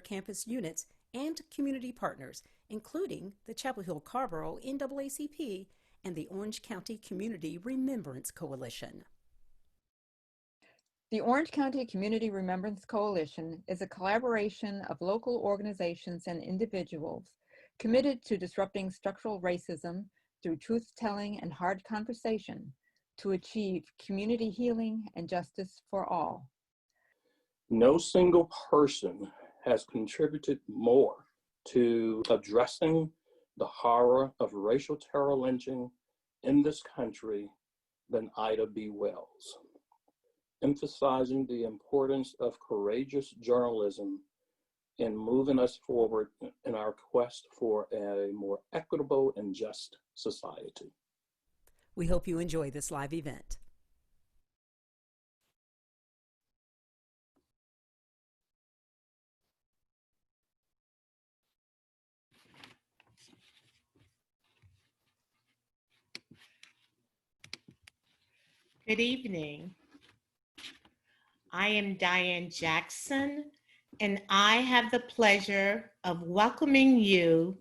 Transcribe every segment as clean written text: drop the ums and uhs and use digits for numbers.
campus units and community partners, including the Chapel Hill Carborough NAACP and the Orange County Community Remembrance Coalition. The Orange County Community Remembrance Coalition is a collaboration of local organizations and individuals committed to disrupting structural racism through truth-telling and hard conversation to achieve community healing and justice for all. No single person has contributed more to addressing the horror of racial terror lynching in this country than Ida B. Wells, emphasizing the importance of courageous journalism in moving us forward in our quest for a more equitable and just society. We hope you enjoy this live event. Good evening. I am Dianne Jackson, and I have the pleasure of welcoming you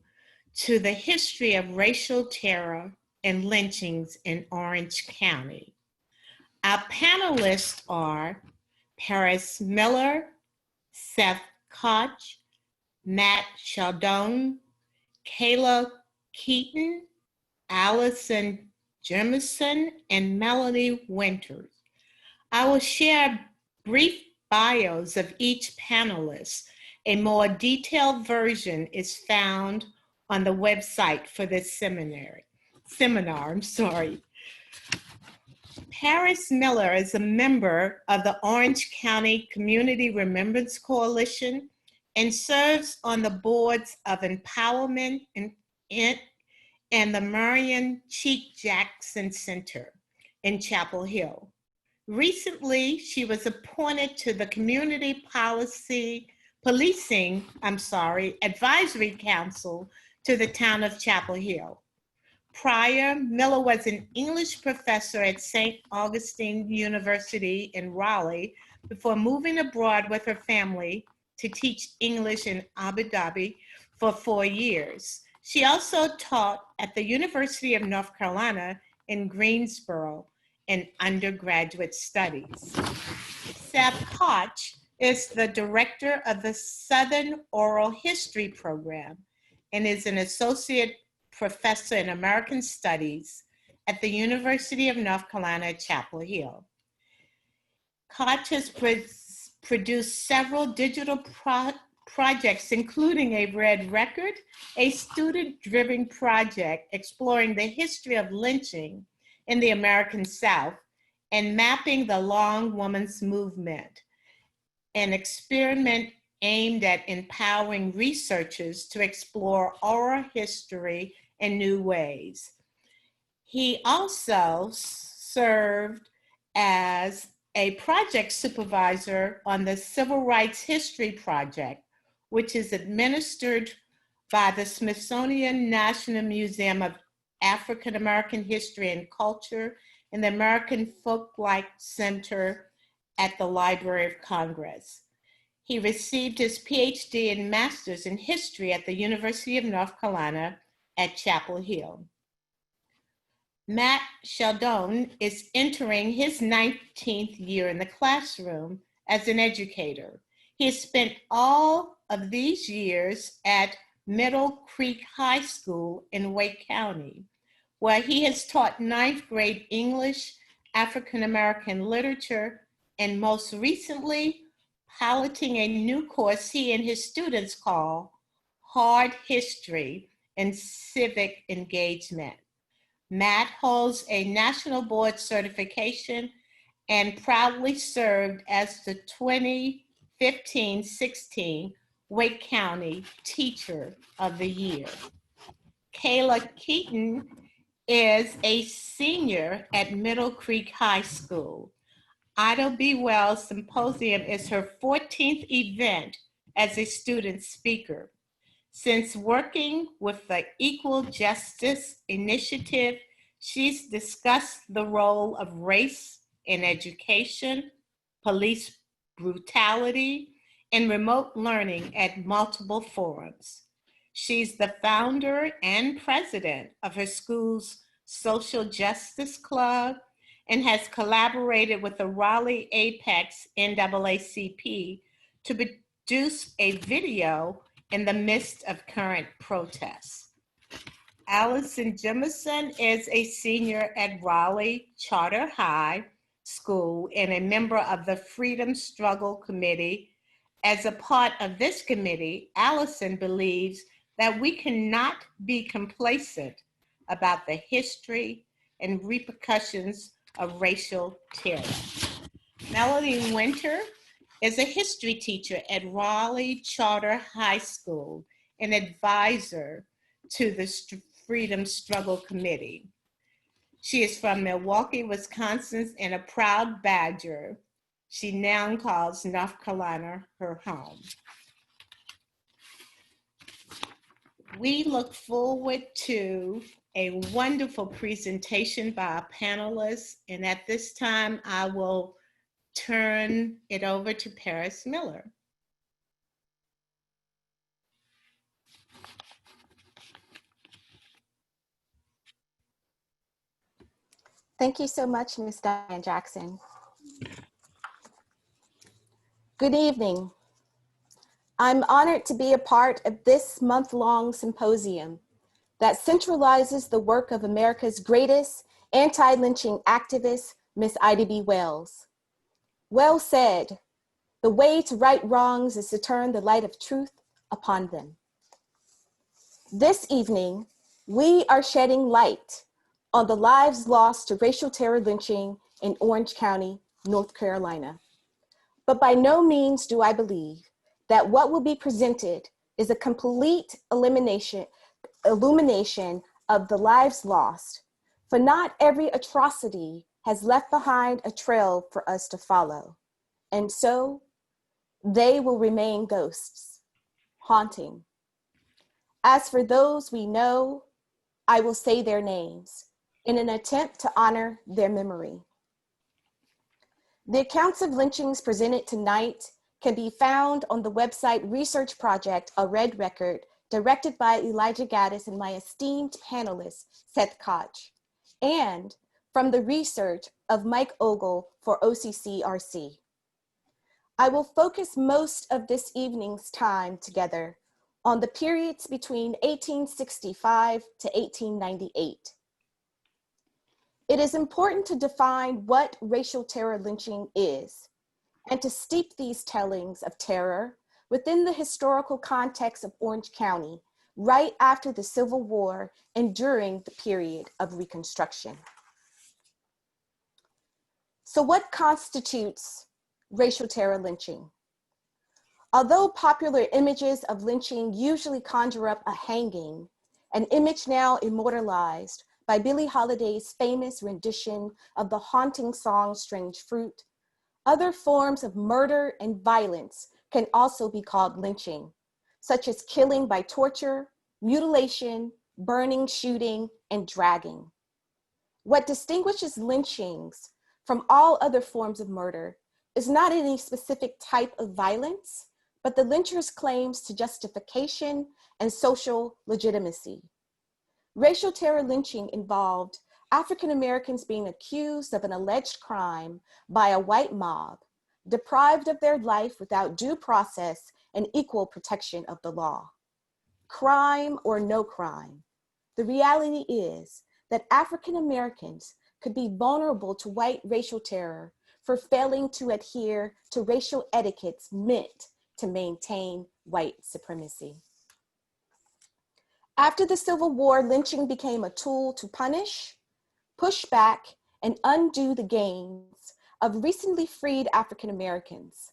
to the history of racial terror and lynchings in Orange County. Our panelists are Paris Miller, Seth Kotch, Matt Scialdone, KaLa Keaton, Allison Jemerson, and Melani Winters. I will share brief bios of each panelist. A more detailed version is found on the website for this seminar. Paris Miller is a member of the Orange County Community Remembrance Coalition and serves on the boards of Empowerment and the Marion Cheek Jackson Center in Chapel Hill. Recently, she was appointed to the Community Policing Advisory Council to the town of Chapel Hill. Prior, Miller was an English professor at St. Augustine University in Raleigh before moving abroad with her family to teach English in Abu Dhabi for 4 years. She also taught at the University of North Carolina in Greensboro in undergraduate studies. Seth Kotch is the director of the Southern Oral History Program and is an associate professor in American Studies at the University of North Carolina at Chapel Hill. Kotch has produced several digital projects, including a red record, a student-driven project exploring the history of lynching in the American South and mapping the Long Women's Movement, an experiment aimed at empowering researchers to explore oral history in new ways. He also served as a project supervisor on the Civil Rights History Project, which is administered by the Smithsonian National Museum of African American History and Culture and the American Folklife Center at the Library of Congress. He received his PhD and Master's in History at the University of North Carolina at Chapel Hill. Matt Scialdone is entering his 19th year in the classroom as an educator. He has spent all of these years at Middle Creek High School in Wake County, where he has taught 9th grade English, African American literature, and most recently, piloting a new course he and his students call Hard History and Civic Engagement. Matt holds a national board certification and proudly served as the 2015-16 Wake County Teacher of the Year. KaLa Keaton is a senior at Middle Creek High School. Ida B. Wells Symposium is her 14th event as a student speaker. Since working with the Equal Justice Initiative, she's discussed the role of race in education, police brutality, and remote learning at multiple forums. She's the founder and president of her school's Social Justice Club and has collaborated with the Raleigh Apex NAACP to produce a video in the midst of current protests. Allison Jemerson is a senior at Raleigh Charter High School and a member of the Freedom Struggle Committee. As a part of this committee, Allison believes that we cannot be complacent about the history and repercussions of racial terror. Melani Winter is a history teacher at Raleigh Charter High School and advisor to the Freedom Struggle Committee. She is from Milwaukee, Wisconsin, and a proud Badger. She now calls North Carolina her home. We look forward to a wonderful presentation by our panelists, and at this time, I will turn it over to Paris Miller. Thank you so much, Ms. Dianne Jackson. Good evening. I'm honored to be a part of this month-long symposium that centralizes the work of America's greatest anti-lynching activist, Ms. Ida B. Wells. Wells said, "The way to right wrongs is to turn the light of truth upon them." This evening, we are shedding light on the lives lost to racial terror lynching in Orange County, North Carolina. But by no means do I believe that what will be presented is a complete illumination of the lives lost, for not every atrocity has left behind a trail for us to follow. And so they will remain ghosts, haunting. As for those we know, I will say their names in an attempt to honor their memory. The accounts of lynchings presented tonight can be found on the website research project, A Red Record, directed by Elijah Gaddis and my esteemed panelist, Seth Kotch, and from the research of Mike Ogle for OCCRC. I will focus most of this evening's time together on the periods between 1865 to 1898. It is important to define what racial terror lynching is, and to steep these tellings of terror within the historical context of Orange County, right after the Civil War and during the period of Reconstruction. So what constitutes racial terror lynching? Although popular images of lynching usually conjure up a hanging, an image now immortalized by Billie Holiday's famous rendition of the haunting song, Strange Fruit, other forms of murder and violence can also be called lynching, such as killing by torture, mutilation, burning, shooting, and dragging. What distinguishes lynchings from all other forms of murder is not any specific type of violence, but the lyncher's claims to justification and social legitimacy. Racial terror lynching involved African Americans being accused of an alleged crime by a white mob, deprived of their life without due process and equal protection of the law. Crime or no crime, the reality is that African Americans could be vulnerable to white racial terror for failing to adhere to racial etiquettes meant to maintain white supremacy. After the Civil War, lynching became a tool to punish, push back, and undo the gains of recently freed African Americans.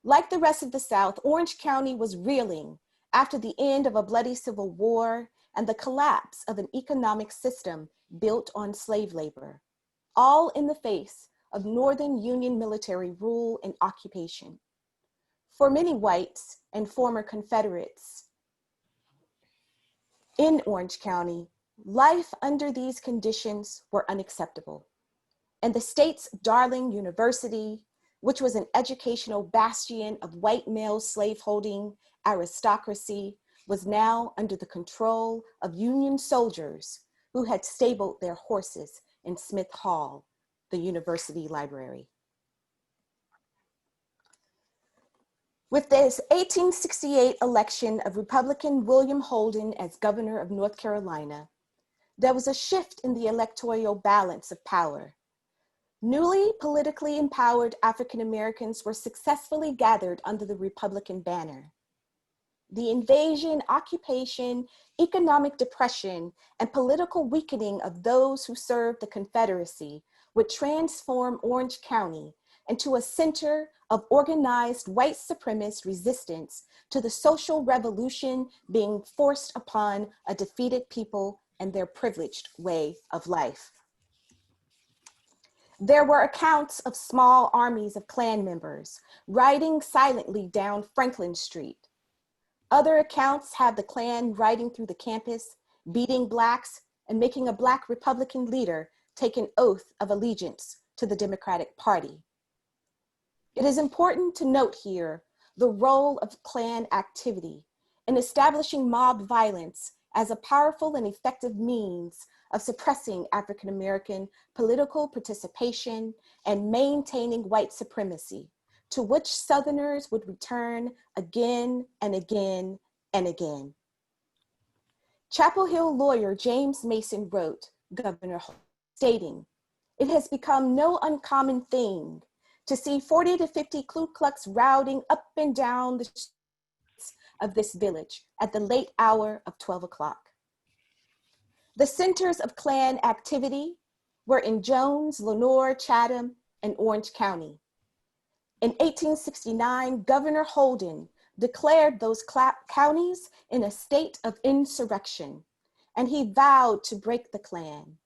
Like the rest of the South, Orange County was reeling after the end of a bloody Civil War and the collapse of an economic system built on slave labor, all in the face of Northern Union military rule and occupation. For many whites and former Confederates in Orange County, life under these conditions were unacceptable. And the state's darling university, which was an educational bastion of white male slaveholding aristocracy, was now under the control of Union soldiers who had stabled their horses in Smith Hall, the university library. With this 1868 election of Republican William Holden as governor of North Carolina, there was a shift in the electoral balance of power. Newly politically empowered African Americans were successfully gathered under the Republican banner. The invasion, occupation, economic depression, and political weakening of those who served the Confederacy would transform Orange County into a center of organized white supremacist resistance to the social revolution being forced upon a defeated people and their privileged way of life. There were accounts of small armies of Klan members riding silently down Franklin Street. Other accounts have the Klan riding through the campus, beating Blacks, and making a Black Republican leader take an oath of allegiance to the Democratic Party. It is important to note here the role of Klan activity in establishing mob violence as a powerful and effective means of suppressing African American political participation and maintaining white supremacy, to which Southerners would return again and again and again. Chapel Hill lawyer James Mason wrote, Governor Holden, stating, "It has become no uncommon thing to see 40 to 50 Ku Klux routing up and down the streets of this village at the late hour of 12 o'clock. The centers of Klan activity were in Jones, Lenoir, Chatham, and Orange County. In 1869, Governor Holden declared those counties in a state of insurrection, and he vowed to break the Klan.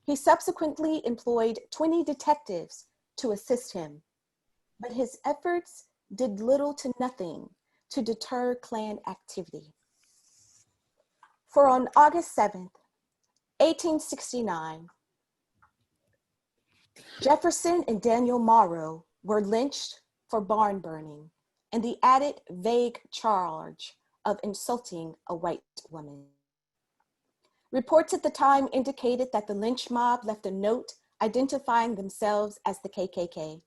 He subsequently employed 20 detectives to assist him, but his efforts did little to nothing to deter Klan activity. For on August 7th, 1869, Jefferson and Daniel Morrow were lynched for barn burning and the added vague charge of insulting a white woman. Reports at the time indicated that the lynch mob left a note identifying themselves as the KKK.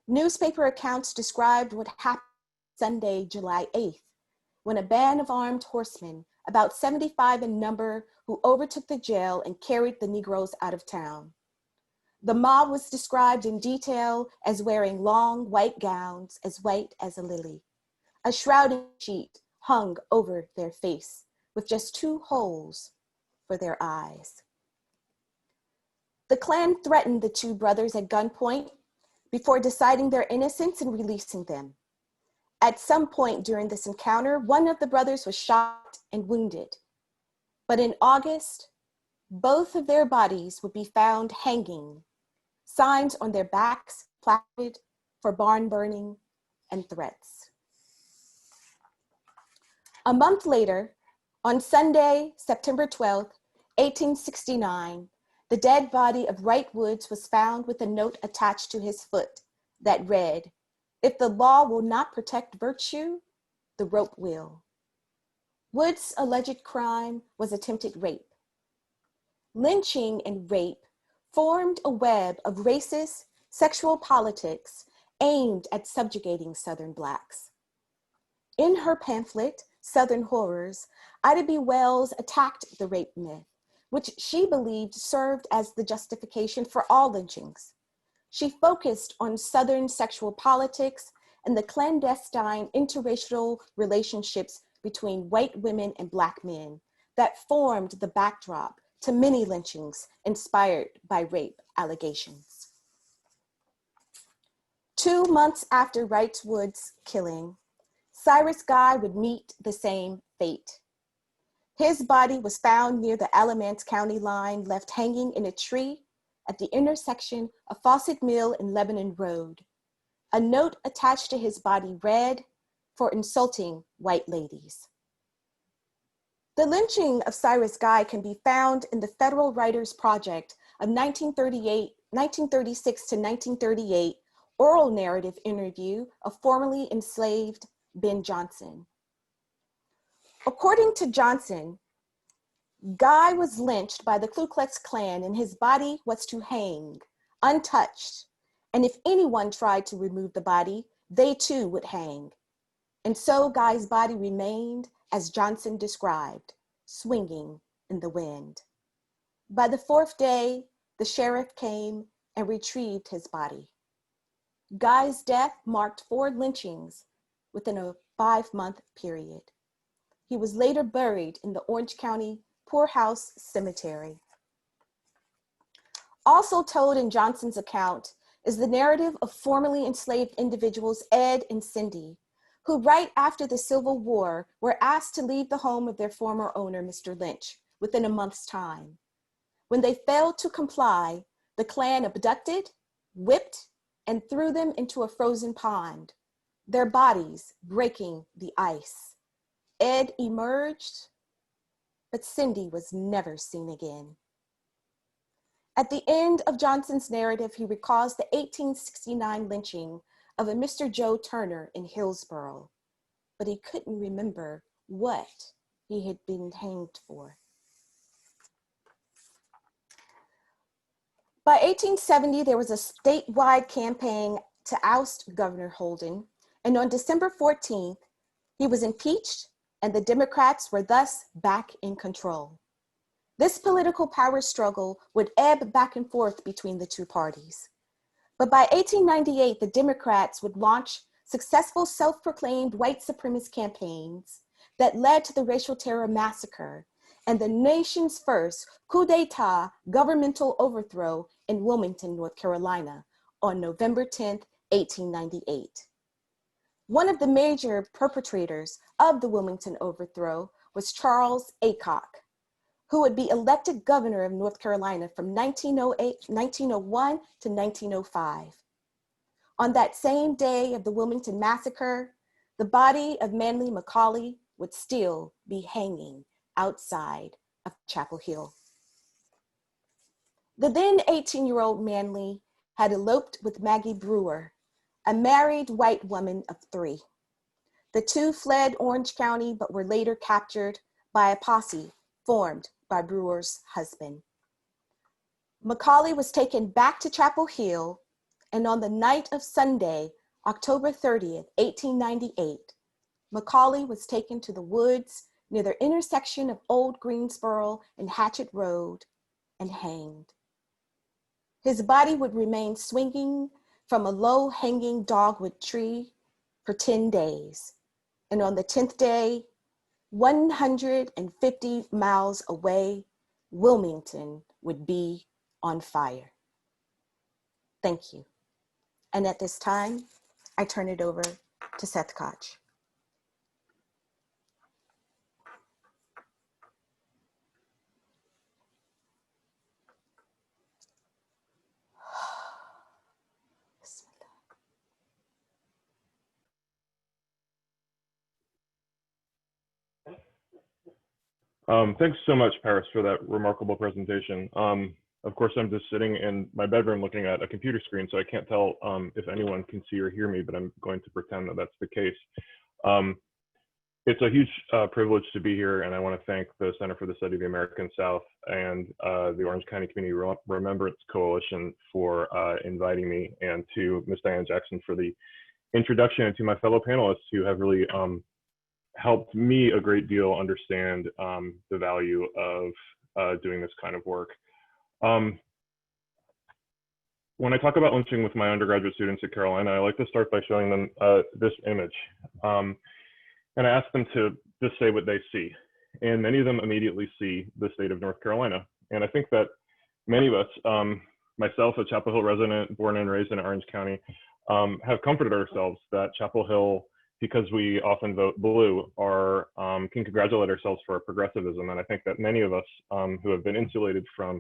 Newspaper accounts described what happened Sunday, July 8th, when a band of armed horsemen, about 75 in number, who overtook the jail and carried the Negroes out of town. The mob was described in detail as wearing long white gowns as white as a lily. A shrouding sheet hung over their face with just 2 holes for their eyes. The Klan threatened the 2 brothers at gunpoint before deciding their innocence and releasing them. At some point during this encounter, one of the brothers was shot and wounded. But in August, both of their bodies would be found hanging, signs on their backs plastered for barn burning and threats. A month later, on Sunday, September 12th, 1869, the dead body of Wright Woods was found with a note attached to his foot that read, "If the law will not protect virtue, the rope will." Woods' alleged crime was attempted rape. Lynching and rape formed a web of racist sexual politics aimed at subjugating Southern Blacks. In her pamphlet, Southern Horrors, Ida B. Wells attacked the rape myth, which she believed served as the justification for all lynchings. She focused on Southern sexual politics and the clandestine interracial relationships between white women and Black men that formed the backdrop to many lynchings inspired by rape allegations. 2 months after Wright Woods' killing, Cyrus Guy would meet the same fate. His body was found near the Alamance County line, left hanging in a tree at the intersection of Fawcett Mill and Lebanon Road. A note attached to his body read, "For insulting white ladies." The lynching of Cyrus Guy can be found in the Federal Writers Project of 1936 to 1938, oral narrative interview of formerly enslaved Ben Johnson. According to Johnson, Guy was lynched by the Ku Klux Klan and his body was to hang, untouched. And if anyone tried to remove the body, they too would hang. And so Guy's body remained, as Johnson described, swinging in the wind. By the fourth day, the sheriff came and retrieved his body. Guy's death marked 4 lynchings within a 5-month period. He was later buried in the Orange County Poorhouse Cemetery. Also told in Johnson's account is the narrative of formerly enslaved individuals Ed and Cindy, who right after the Civil War were asked to leave the home of their former owner, Mr. Lynch, within a month's time. When they failed to comply, the Klan abducted, whipped, and threw them into a frozen pond, their bodies breaking the ice. Ed emerged, but Cindy was never seen again. At the end of Johnson's narrative, he recalls the 1869 lynching of a Mr. Joe Turner in Hillsborough, but he couldn't remember what he had been hanged for. By 1870, there was a statewide campaign to oust Governor Holden, and on December 14th, he was impeached and the Democrats were thus back in control. This political power struggle would ebb back and forth between the two parties. But by 1898, the Democrats would launch successful self-proclaimed white supremacist campaigns that led to the racial terror massacre and the nation's first coup d'etat governmental overthrow in Wilmington, North Carolina on November 10th, 1898. One of the major perpetrators of the Wilmington overthrow was Charles Aycock, who would be elected governor of North Carolina from 1901 to 1905. On that same day of the Wilmington massacre, the body of Manly Macaulay would still be hanging outside of Chapel Hill. The then 18-year-old Manly had eloped with Maggie Brewer, a married white woman of 3. The two fled Orange County, but were later captured by a posse formed by Brewer's husband. Macaulay was taken back to Chapel Hill, and on the night of Sunday, October 30th, 1898, Macaulay was taken to the woods near the intersection of Old Greensboro and Hatchet Road and hanged. His body would remain swinging from a low-hanging dogwood tree for 10 days. And on the 10th day, 150 miles away, Wilmington would be on fire. Thank you. And at this time, I turn it over to Seth Kotch. Thanks so much, Paris, for that remarkable presentation. Of course, I'm just sitting in my bedroom looking at a computer screen, so I can't tell if anyone can see or hear me, but I'm going to pretend that that's the case. It's a huge privilege to be here, and I want to thank the Center for the Study of the American South and the Orange County Community Remembrance Coalition for inviting me, and to Ms. Dianne Jackson for the introduction, and to my fellow panelists who have really helped me a great deal understand the value of doing this kind of work. When I talk about lynching with my undergraduate students at Carolina, I like to start by showing them this image. And I ask them to just say what they see. And many of them immediately see the state of North Carolina. And I think that many of us, myself, a Chapel Hill resident, born and raised in Orange County, have comforted ourselves that Chapel Hill, because we often vote blue, can congratulate ourselves for our progressivism. And I think that many of us who have been insulated from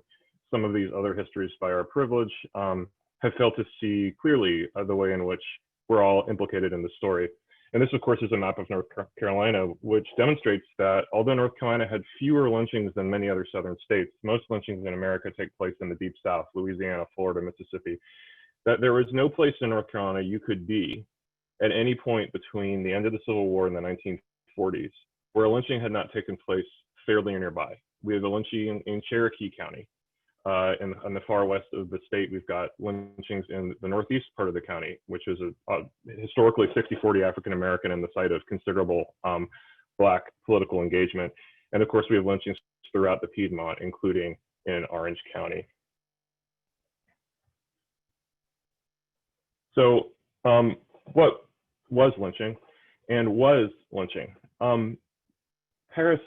some of these other histories by our privilege have failed to see clearly the way in which we're all implicated in the story. And this, of course, is a map of North Carolina, which demonstrates that although North Carolina had fewer lynchings than many other southern states, most lynchings in America take place in the Deep South, Louisiana, Florida, Mississippi. that there was no place in North Carolina you could be at any point between the end of the Civil War in the 1940s where a lynching had not taken place fairly nearby. We have a lynching in Cherokee County. On the far west of the state, we've got lynchings in the northeast part of the county, which is historically 60-40 African-American and the site of considerable Black political engagement. And of course, we have lynchings throughout the Piedmont, including in Orange County. So what was lynching and was lynching? Paris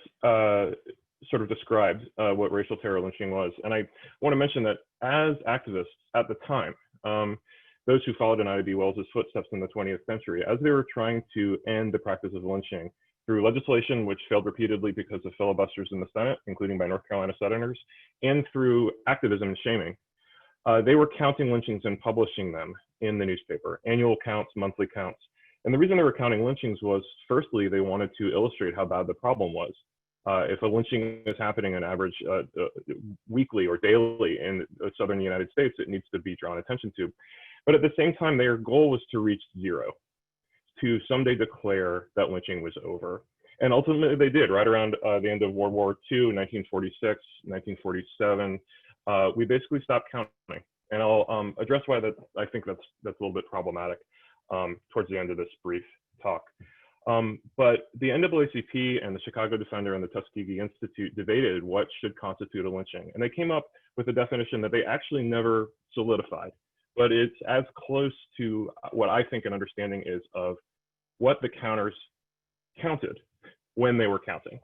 sort of described what racial terror lynching was. And I want to mention that as activists at the time, those who followed in Ida B. Wells's footsteps in the 20th century, as they were trying to end the practice of lynching through legislation, which failed repeatedly because of filibusters in the Senate, including by North Carolina senators, and through activism and shaming, they were counting lynchings and publishing them in the newspaper, annual counts, monthly counts. And the reason they were counting lynchings was, firstly, they wanted to illustrate how bad the problem was. If a lynching is happening on average weekly or daily in the southern United States, it needs to be drawn attention to. But at the same time, their goal was to reach zero, to someday declare that lynching was over. And ultimately they did, right around the end of World War II, 1946, 1947, we basically stopped counting. And I'll address why I think that's a little bit problematic towards the end of this brief talk. But the NAACP and the Chicago Defender and the Tuskegee Institute debated what should constitute a lynching. And they came up with a definition that they actually never solidified, but it's as close to what I think an understanding is of what the counters counted when they were counting.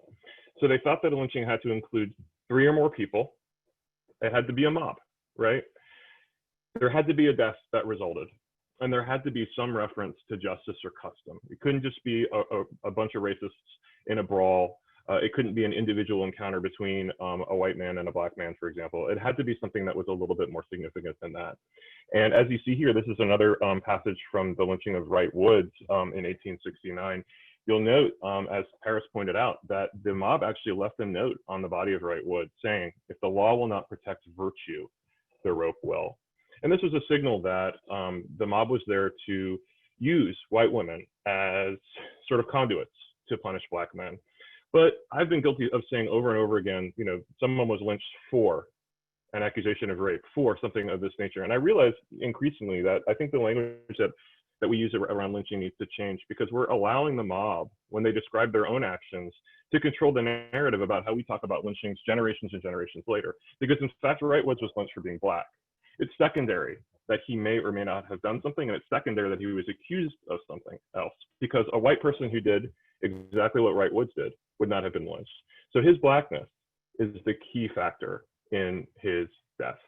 So they thought that a lynching had to include 3 or more people. It had to be a mob, right? There had to be a death that resulted. And there had to be some reference to justice or custom. It couldn't just be a bunch of racists in a brawl. It couldn't be an individual encounter between a white man and a Black man, for example. It had to be something that was a little bit more significant than that. And as you see here, this is another passage from the lynching of Wright Woods in 1869. You'll note, as Paris pointed out, that the mob actually left a note on the body of Wright Woods saying, "If the law will not protect virtue, the rope will." And this was a signal that the mob was there to use white women as sort of conduits to punish Black men. But I've been guilty of saying over and over again, you know, someone was lynched for an accusation of rape, for something of this nature. And I realize increasingly that I think the language that we use around lynching needs to change, because we're allowing the mob, when they describe their own actions, to control the narrative about how we talk about lynchings generations and generations later. Because in fact, Wright Woods was lynched for being Black. It's secondary that he may or may not have done something, and it's secondary that he was accused of something else, because a white person who did exactly what Wright Woods did would not have been lynched. So his Blackness is the key factor in his death.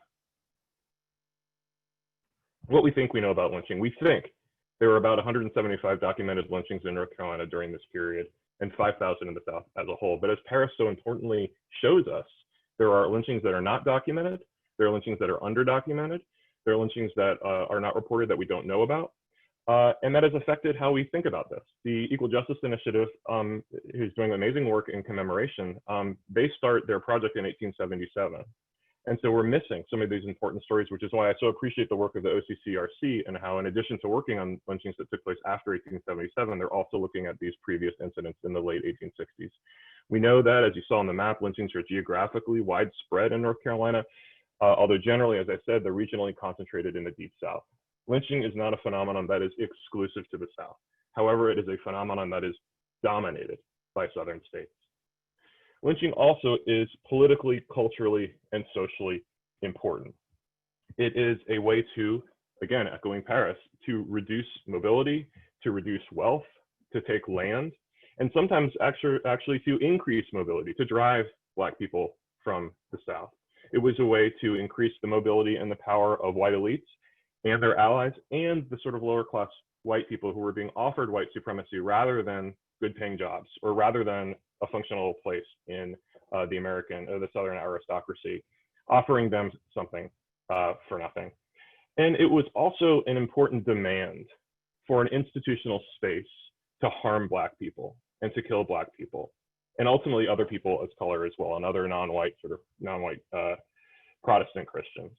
What we think we know about lynching: we think there were about 175 documented lynchings in North Carolina during this period, and 5,000 in the South as a whole. But as Paris so importantly shows us, there are lynchings that are not documented. There are lynchings that are underdocumented. There are lynchings that are not reported that we don't know about. And that has affected how we think about this. The Equal Justice Initiative, who's doing amazing work in commemoration, they start their project in 1877. And so we're missing some of these important stories, which is why I so appreciate the work of the OCCRC and how, in addition to working on lynchings that took place after 1877, they're also looking at these previous incidents in the late 1860s. We know that, as you saw on the map, lynchings are geographically widespread in North Carolina. Although generally, as I said, they're regionally concentrated in the Deep South. Lynching is not a phenomenon that is exclusive to the South. However, it is a phenomenon that is dominated by Southern states. Lynching also is politically, culturally, and socially important. It is a way to, again, echoing Paris, to reduce mobility, to reduce wealth, to take land, and sometimes actually to increase mobility, to drive Black people from the South. It was a way to increase the mobility and the power of white elites and their allies and the sort of lower class white people who were being offered white supremacy rather than good paying jobs, or rather than a functional place in the Southern aristocracy, offering them something for nothing. And it was also an important demand for an institutional space to harm Black people and to kill Black people, and ultimately other people of color as well, and other non-white Protestant Christians.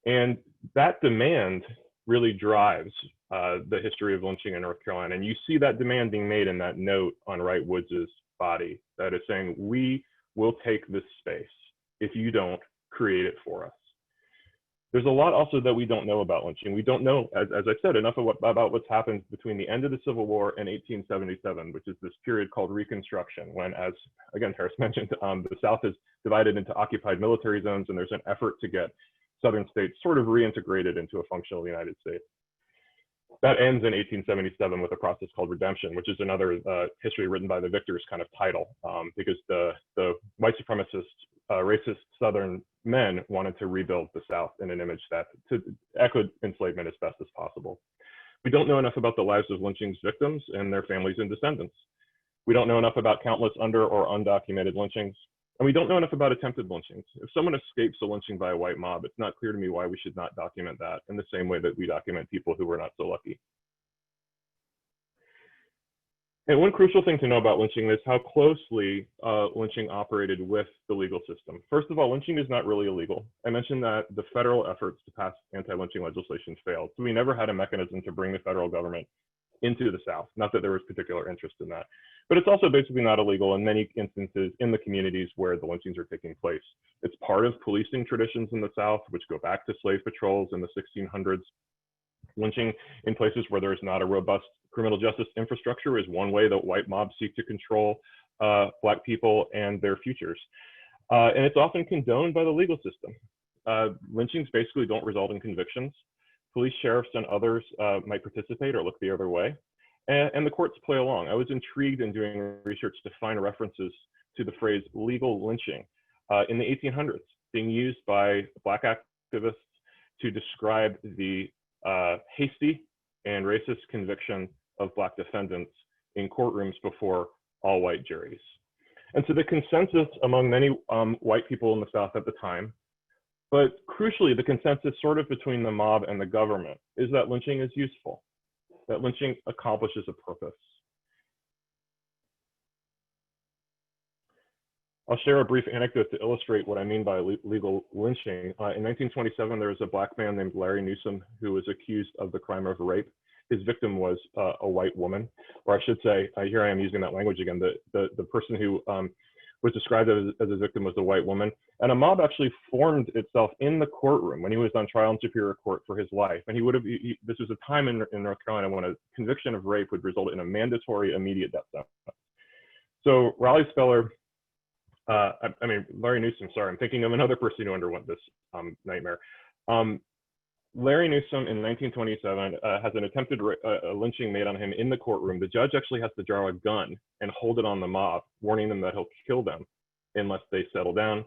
And that demand really drives the history of lynching in North Carolina. And you see that demand being made in that note on Wright Woods' body that is saying, we will take this space if you don't create it for us. There's a lot also that we don't know about lynching. We don't know, as I said, enough about what's happened between the end of the Civil War and 1877, which is this period called Reconstruction, when, as again, Harris mentioned, the South is divided into occupied military zones, and there's an effort to get Southern states sort of reintegrated into a functional United States. That ends in 1877 with a process called redemption, which is another history written by the victors kind of title, because the white supremacist, racist Southern men wanted to rebuild the South in an image that to echo enslavement as best as possible. We don't know enough about the lives of lynching's victims and their families and descendants. We don't know enough about countless under or undocumented lynchings. And we don't know enough about attempted lynchings. If someone escapes a lynching by a white mob, it's not clear to me why we should not document that in the same way that we document people who were not so lucky. And one crucial thing to know about lynching is how closely lynching operated with the legal system. First of all, lynching is not really illegal. I mentioned that the federal efforts to pass anti-lynching legislation failed. So we never had a mechanism to bring the federal government into the South. Not that there was particular interest in that. But it's also basically not illegal in many instances in the communities where the lynchings are taking place. It's part of policing traditions in the South, which go back to slave patrols in the 1600s. Lynching in places where there is not a robust criminal justice infrastructure is one way that white mobs seek to control Black people and their futures. And it's often condoned by the legal system. Lynchings basically don't result in convictions. Police, sheriffs, and others might participate or look the other way. And the courts play along. I was intrigued in doing research to find references to the phrase legal lynching in the 1800s, being used by Black activists to describe the hasty and racist conviction of Black defendants in courtrooms before all white juries. And so the consensus among many white people in the South at the time, but crucially the consensus sort of between the mob and the government, is that lynching is useful, that lynching accomplishes a purpose. I'll share a brief anecdote to illustrate what I mean by legal lynching. In 1927, there was a Black man named Larry Newsom who was accused of the crime of rape. His victim was a white woman, or I should say, here I am using that language again, the person who was described as a victim was a white woman. And a mob actually formed itself in the courtroom when he was on trial in Superior Court for his life. And this was a time in North Carolina when a conviction of rape would result in a mandatory immediate death sentence. So Raleigh speller, Larry Newsom, sorry, I'm thinking of another person who underwent this nightmare. Larry Newsom in 1927 has an attempted lynching made on him in the courtroom. The judge actually has to draw a gun and hold it on the mob, warning them that he'll kill them unless they settle down.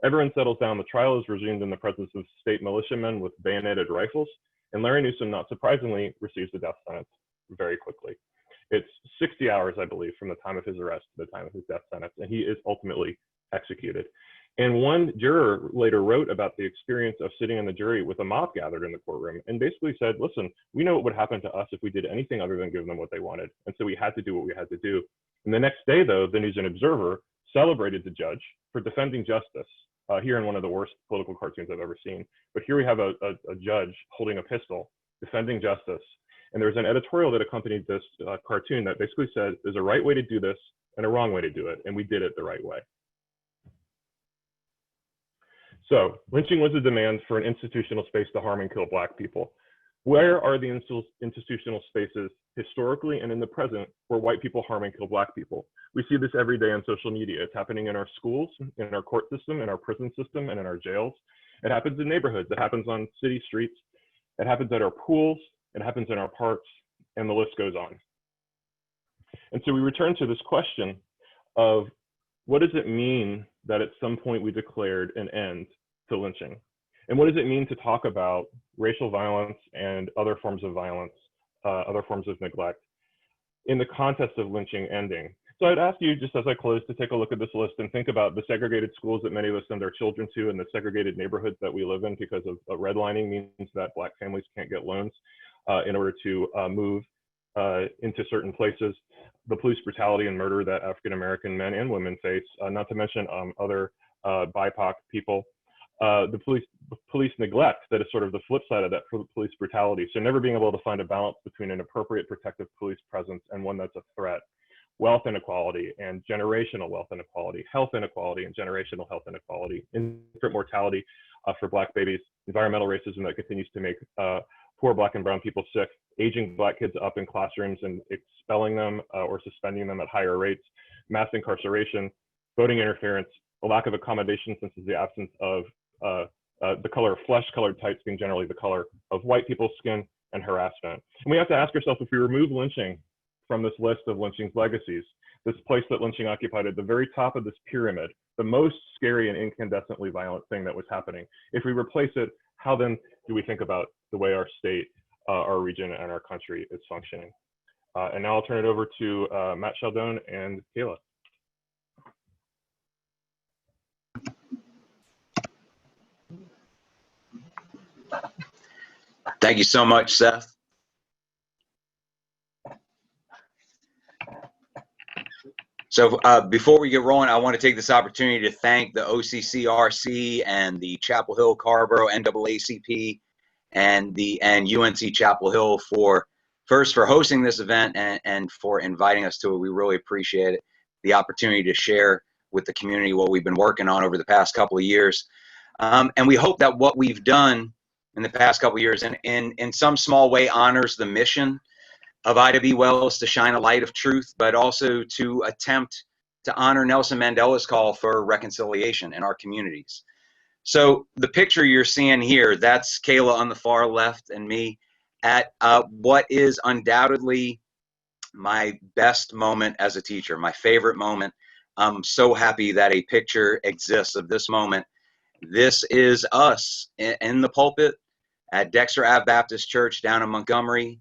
Everyone settles down. The trial is resumed in the presence of state militiamen with bayoneted rifles. And Larry Newsom, not surprisingly, receives a death sentence very quickly. It's 60 hours, I believe, from the time of his arrest to the time of his death sentence, and he is ultimately executed. And one juror later wrote about the experience of sitting in the jury with a mob gathered in the courtroom and basically said, listen, we know what would happen to us if we did anything other than give them what they wanted. And so we had to do what we had to do. And the next day, though, the News and Observer celebrated the judge for defending justice, here in one of the worst political cartoons I've ever seen. But here we have a judge holding a pistol, defending justice. And there was an editorial that accompanied this cartoon that basically said, there's a right way to do this and a wrong way to do it. And we did it the right way. So lynching was a demand for an institutional space to harm and kill Black people. Where are the institutional spaces historically and in the present where white people harm and kill Black people? We see this every day on social media. It's happening in our schools, in our court system, in our prison system, and in our jails. It happens in neighborhoods. It happens on city streets. It happens at our pools. It happens in our parks, and the list goes on. And so we return to this question of what does it mean that at some point we declared an end to lynching? And what does it mean to talk about racial violence and other forms of violence, other forms of neglect in the context of lynching ending? So I'd ask you, just as I close, to take a look at this list and think about the segregated schools that many of us send our children to and the segregated neighborhoods that we live in because of redlining means that Black families can't get loans in order to move into certain places, the police brutality and murder that African-American men and women face, not to mention other BIPOC people. the police neglect that is sort of the flip side of that for the police brutality. So never being able to find a balance between an appropriate protective police presence and one that's a threat. Wealth inequality and generational wealth inequality, health inequality and generational health inequality, infant mortality for Black babies, environmental racism that continues to make poor Black and brown people sick, aging Black kids up in classrooms and expelling them or suspending them at higher rates, mass incarceration, voting interference, a lack of accommodation since the absence of the color of flesh-colored types being generally the color of white people's skin, and harassment. And we have to ask ourselves, if we remove lynching from this list of lynching's legacies, this place that lynching occupied at the very top of this pyramid, the most scary and incandescently violent thing that was happening. If we replace it, how then do we think about the way our state, our region, and our country is functioning? And now I'll turn it over to Matt Scialdone and KaLa. Thank you so much, Seth. So before we get rolling, I want to take this opportunity to thank the OCCRC and the Chapel Hill Carrboro NAACP and UNC Chapel Hill for hosting this event and for inviting us to it. We really appreciate it, the opportunity to share with the community what we've been working on over the past couple of years. And we hope that what we've done in the past couple of years in some small way honors the mission of Ida B. Wells to shine a light of truth, but also to attempt to honor Nelson Mandela's call for reconciliation in our communities. So the picture you're seeing here, that's KaLa on the far left and me at what is undoubtedly my best moment as a teacher, my favorite moment. I'm so happy that a picture exists of this moment. This is us in the pulpit at Dexter Ave Baptist Church down in Montgomery.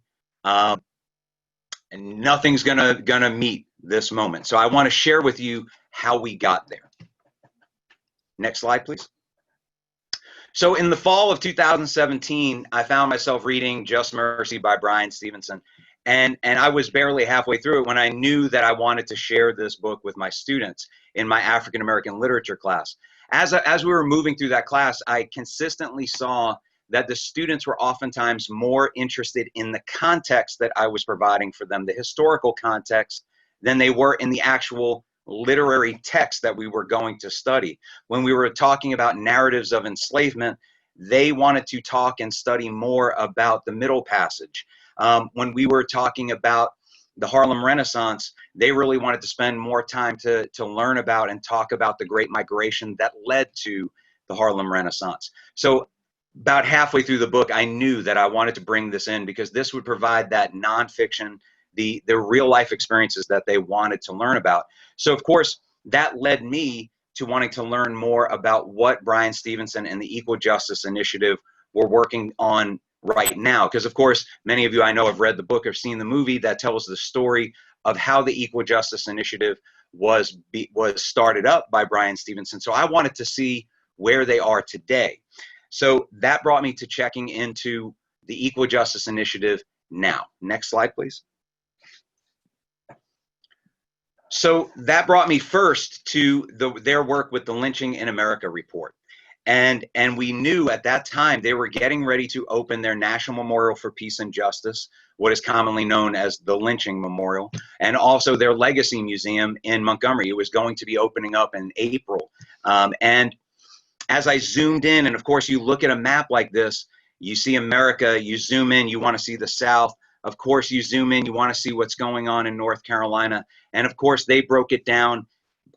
And nothing's gonna meet this moment. So I want to share with you how we got there. Next slide, please. So in the fall of 2017, I found myself reading Just Mercy by Bryan Stevenson. And I was barely halfway through it when I knew that I wanted to share this book with my students in my African American literature class. As we were moving through that class, I consistently saw that the students were oftentimes more interested in the context that I was providing for them, the historical context, than they were in the actual literary text that we were going to study. When we were talking about narratives of enslavement, they wanted to talk and study more about the Middle Passage. When we were talking about the Harlem Renaissance, they really wanted to spend more time to learn about and talk about the Great Migration that led to the Harlem Renaissance. So about halfway through the book, I knew that I wanted to bring this in because this would provide that nonfiction, the real life experiences that they wanted to learn about. So of course, that led me to wanting to learn more about what Bryan Stevenson and the Equal Justice Initiative were working on right now. Because of course, many of you I know have read the book or seen the movie that tells the story of how the Equal Justice Initiative was started up by Bryan Stevenson. So I wanted to see where they are today. So that brought me to checking into the Equal Justice Initiative now. Next slide, please. So that brought me first to their work with the Lynching in America report. And we knew at that time they were getting ready to open their National Memorial for Peace and Justice, what is commonly known as the Lynching Memorial, and also their Legacy Museum in Montgomery. It was going to be opening up in April. And as I zoomed in, and of course you look at a map like this, you see America, you zoom in, you want to see the South. Of course you zoom in, you want to see what's going on in North Carolina. And of course they broke it down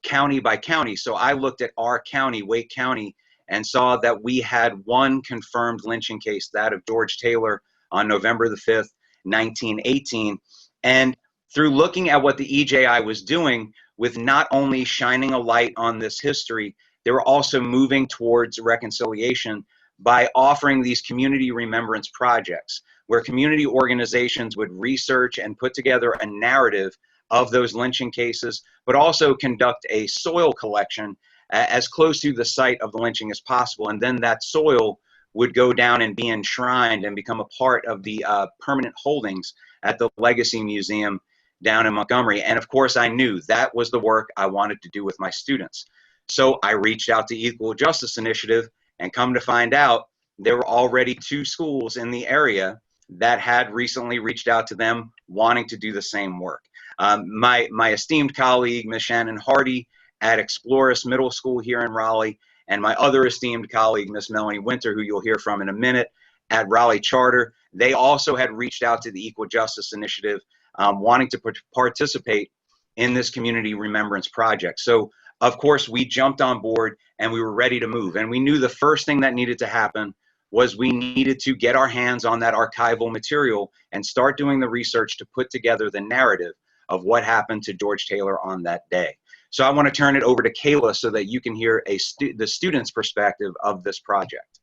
county by county. So I looked at our county, Wake County, and saw that we had one confirmed lynching case, that of George Taylor on November the 5th, 1918. And through looking at what the EJI was doing with not only shining a light on this history, they were also moving towards reconciliation by offering these community remembrance projects where community organizations would research and put together a narrative of those lynching cases, but also conduct a soil collection as close to the site of the lynching as possible. And then that soil would go down and be enshrined and become a part of the permanent holdings at the Legacy Museum down in Montgomery. And of course, I knew that was the work I wanted to do with my students. So I reached out to Equal Justice Initiative And come to find out, there were already 2 schools in the area that had recently reached out to them wanting to do the same work. My esteemed colleague, Ms. Shannon Hardy at Exploris Middle School here in Raleigh, and my other esteemed colleague, Ms. Melani Winter, who you'll hear from in a minute, at Raleigh Charter, they also had reached out to the Equal Justice Initiative wanting to participate in this community remembrance project. So, of course, we jumped on board and we were ready to move. And we knew the first thing that needed to happen was we needed to get our hands on that archival material and start doing the research to put together the narrative of what happened to George Taylor on that day. So I want to turn it over to KaLa so that you can hear the student's perspective of this project.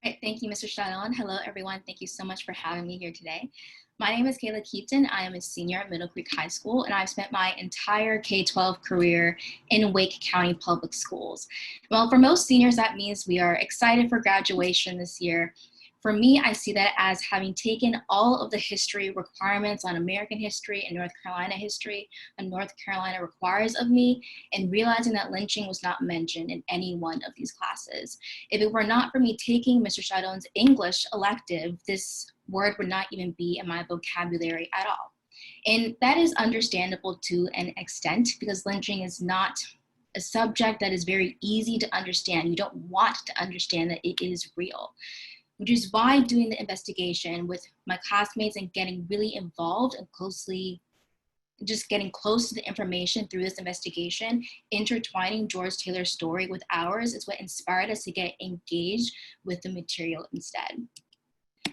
Great. Thank you, Mr. Scialdone. Hello, everyone. Thank you so much for having me here today. My name is KaLa Keaton. I am a senior at Middle Creek High School, and I've spent my entire K-12 career in Wake County Public Schools. Well, for most seniors, that means we are excited for graduation this year. For me, I see that as having taken all of the history requirements on American history and North Carolina history, and North Carolina requires of me, and realizing that lynching was not mentioned in any one of these classes. If it were not for me taking Mr. Scialdone's English elective, this word would not even be in my vocabulary at all. And that is understandable to an extent, because lynching is not a subject that is very easy to understand. You don't want to understand that it is real, which is why doing the investigation with my classmates and getting really involved and just getting close to the information through this investigation, intertwining George Taylor's story with ours is what inspired us to get engaged with the material instead.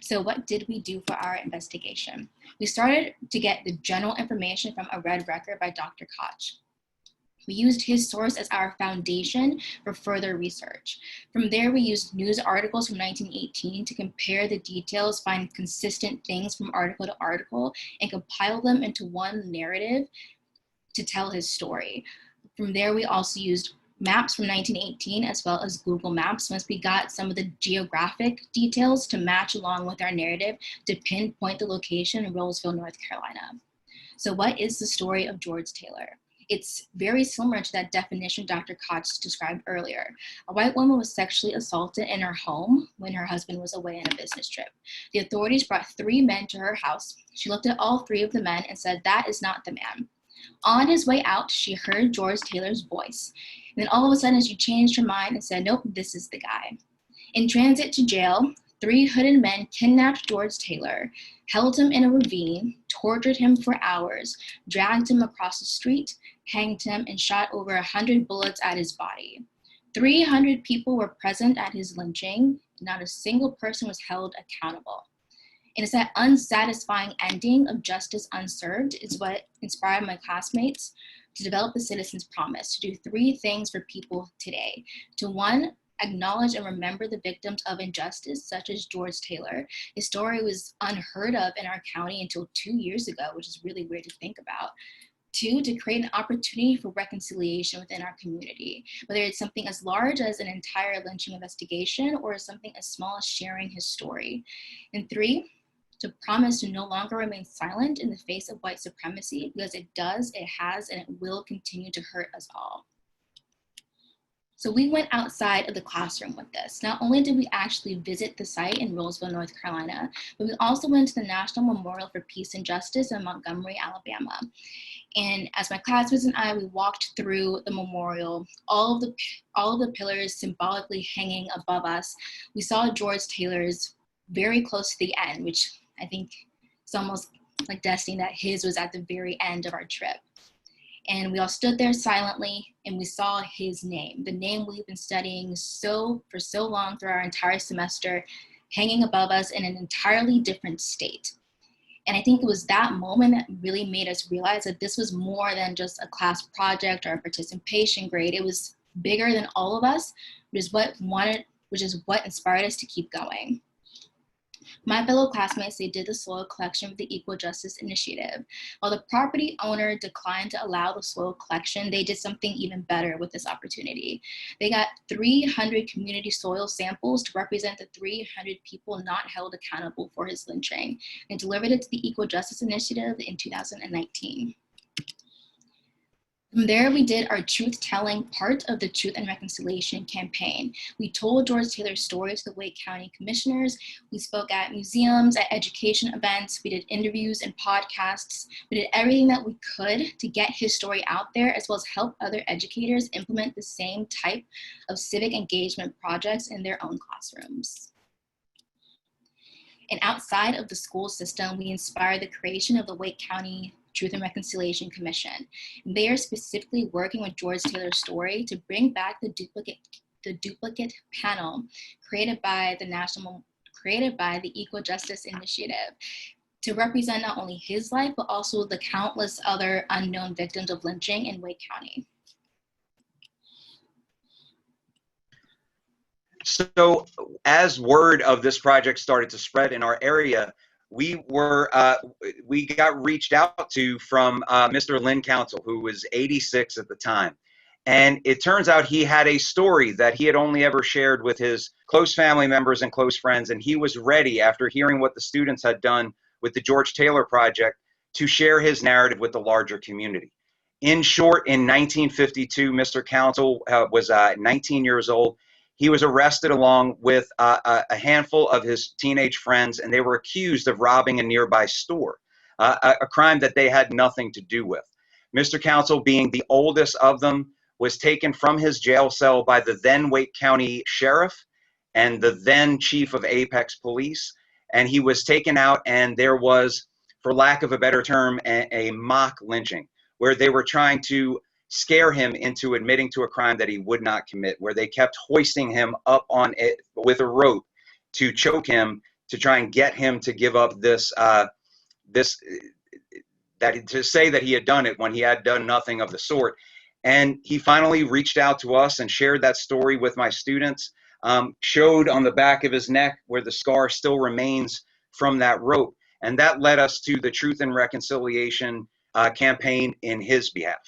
So what did we do for our investigation? We started to get the general information from a read record by Dr. Kotch. We used his source as our foundation for further research. From there, we used news articles from 1918 to compare the details, find consistent things from article to article, and compile them into one narrative to tell his story. From there, we also used maps from 1918 as well as Google Maps once we got some of the geographic details to match along with our narrative to pinpoint the location in Rolesville, North Carolina. So what is the story of George Taylor? It's very similar to that definition Dr. Kotch described earlier. A white woman was sexually assaulted in her home when her husband was away on a business trip. The authorities brought 3 men to her house. She looked at all 3 of the men and said, "That is not the man." On his way out, she heard George Taylor's voice. And then all of a sudden, she changed her mind and said, "Nope, this is the guy." In transit to jail, 3 hooded men kidnapped George Taylor, held him in a ravine, tortured him for hours, dragged him across the street, hanged him, and shot over 100 bullets at his body. 300 people were present at his lynching. Not a single person was held accountable. And it's that unsatisfying ending of justice unserved is what inspired my classmates to develop the Citizens Promise, to do 3 things for people today. To 1, acknowledge and remember the victims of injustice, such as George Taylor. His story was unheard of in our county until 2 years ago, which is really weird to think about. 2, to create an opportunity for reconciliation within our community, whether it's something as large as an entire lynching investigation or something as small as sharing his story. And 3, to promise to no longer remain silent in the face of white supremacy, because it does, it has, and it will continue to hurt us all. So we went outside of the classroom with this. Not only did we actually visit the site in Rolesville, North Carolina, but we also went to the National Memorial for Peace and Justice in Montgomery, Alabama. And as my classmates and I, we walked through the memorial, all of the pillars symbolically hanging above us. We saw George Taylor's very close to the end, which I think it's almost like destiny that his was at the very end of our trip. And we all stood there silently and we saw his name, the name we've been studying for so long through our entire semester, hanging above us in an entirely different state. And I think it was that moment that really made us realize that this was more than just a class project or a participation grade. It was bigger than all of us, which is what inspired us to keep going. My fellow classmates, they did the soil collection with the Equal Justice Initiative. While the property owner declined to allow the soil collection, they did something even better with this opportunity. They got 300 community soil samples to represent the 300 people not held accountable for his lynching, and delivered it to the Equal Justice Initiative in 2019. From there, we did our truth-telling part of the Truth and Reconciliation campaign. We told George Taylor's story to the Wake County commissioners. We spoke at museums, at education events. We did interviews and podcasts. We did everything that we could to get his story out there, as well as help other educators implement the same type of civic engagement projects in their own classrooms. And outside of the school system, we inspired the creation of the Wake County Truth and Reconciliation Commission. They are specifically working with George Taylor's story to bring back the duplicate panel created by the Equal Justice Initiative to represent not only his life, but also the countless other unknown victims of lynching in Wake County. So as word of this project started to spread in our area, we got reached out to from Mr. Lynn Council, who was 86 at the time. And it turns out he had a story that he had only ever shared with his close family members and close friends. And he was ready, after hearing what the students had done with the George Taylor Project, to share his narrative with the larger community. In short, in 1952, Mr. Council was 19 years old. He was arrested along with a handful of his teenage friends, and they were accused of robbing a nearby store, a crime that they had nothing to do with. Mr. Council, being the oldest of them, was taken from his jail cell by the then Wake County Sheriff and the then Chief of Apex Police, and he was taken out, and there was, for lack of a better term, a mock lynching, where they were trying to scare him into admitting to a crime that he would not commit, where they kept hoisting him up on it with a rope to choke him, to try and get him to give up to say that he had done it when he had done nothing of the sort. And he finally reached out to us and shared that story with my students, showed on the back of his neck where the scar still remains from that rope. And that led us to the Truth and Reconciliation campaign in his behalf.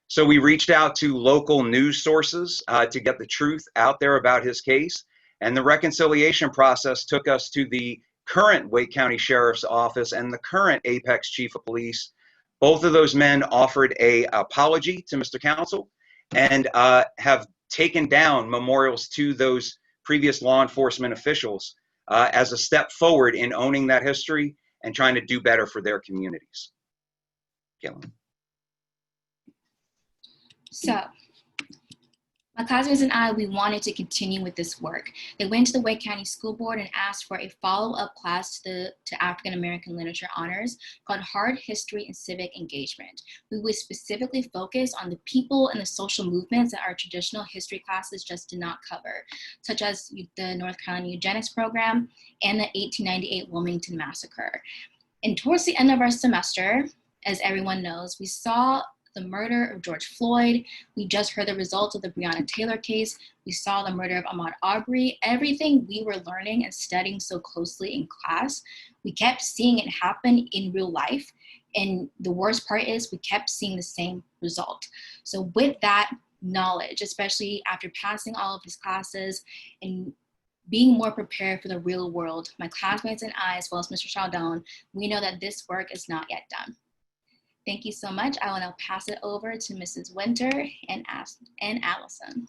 So we reached out to local news sources to get the truth out there about his case. And the reconciliation process took us to the current Wake County Sheriff's Office and the current Apex Chief of Police. Both of those men offered an apology to Mr. Council and have taken down memorials to those previous law enforcement officials as a step forward in owning that history and trying to do better for their communities. KaLa. So, my classmates and I, we wanted to continue with this work. They went to the Wake County School Board and asked for a follow-up class to African American Literature Honors called Hard History and Civic Engagement. We would specifically focus on the people and the social movements that our traditional history classes just did not cover, such as the North Carolina Eugenics Program and the 1898 Wilmington Massacre. And towards the end of our semester, as everyone knows, we saw the murder of George Floyd. We just heard the results of the Breonna Taylor case. We saw the murder of Ahmaud Arbery. Everything we were learning and studying so closely in class, we kept seeing it happen in real life. And the worst part is we kept seeing the same result. So with that knowledge, especially after passing all of his classes and being more prepared for the real world, my classmates and I, as well as Mr. Scialdone, we know that this work is not yet done. Thank you so much. I will now pass it over to Mrs. Winter and Allison.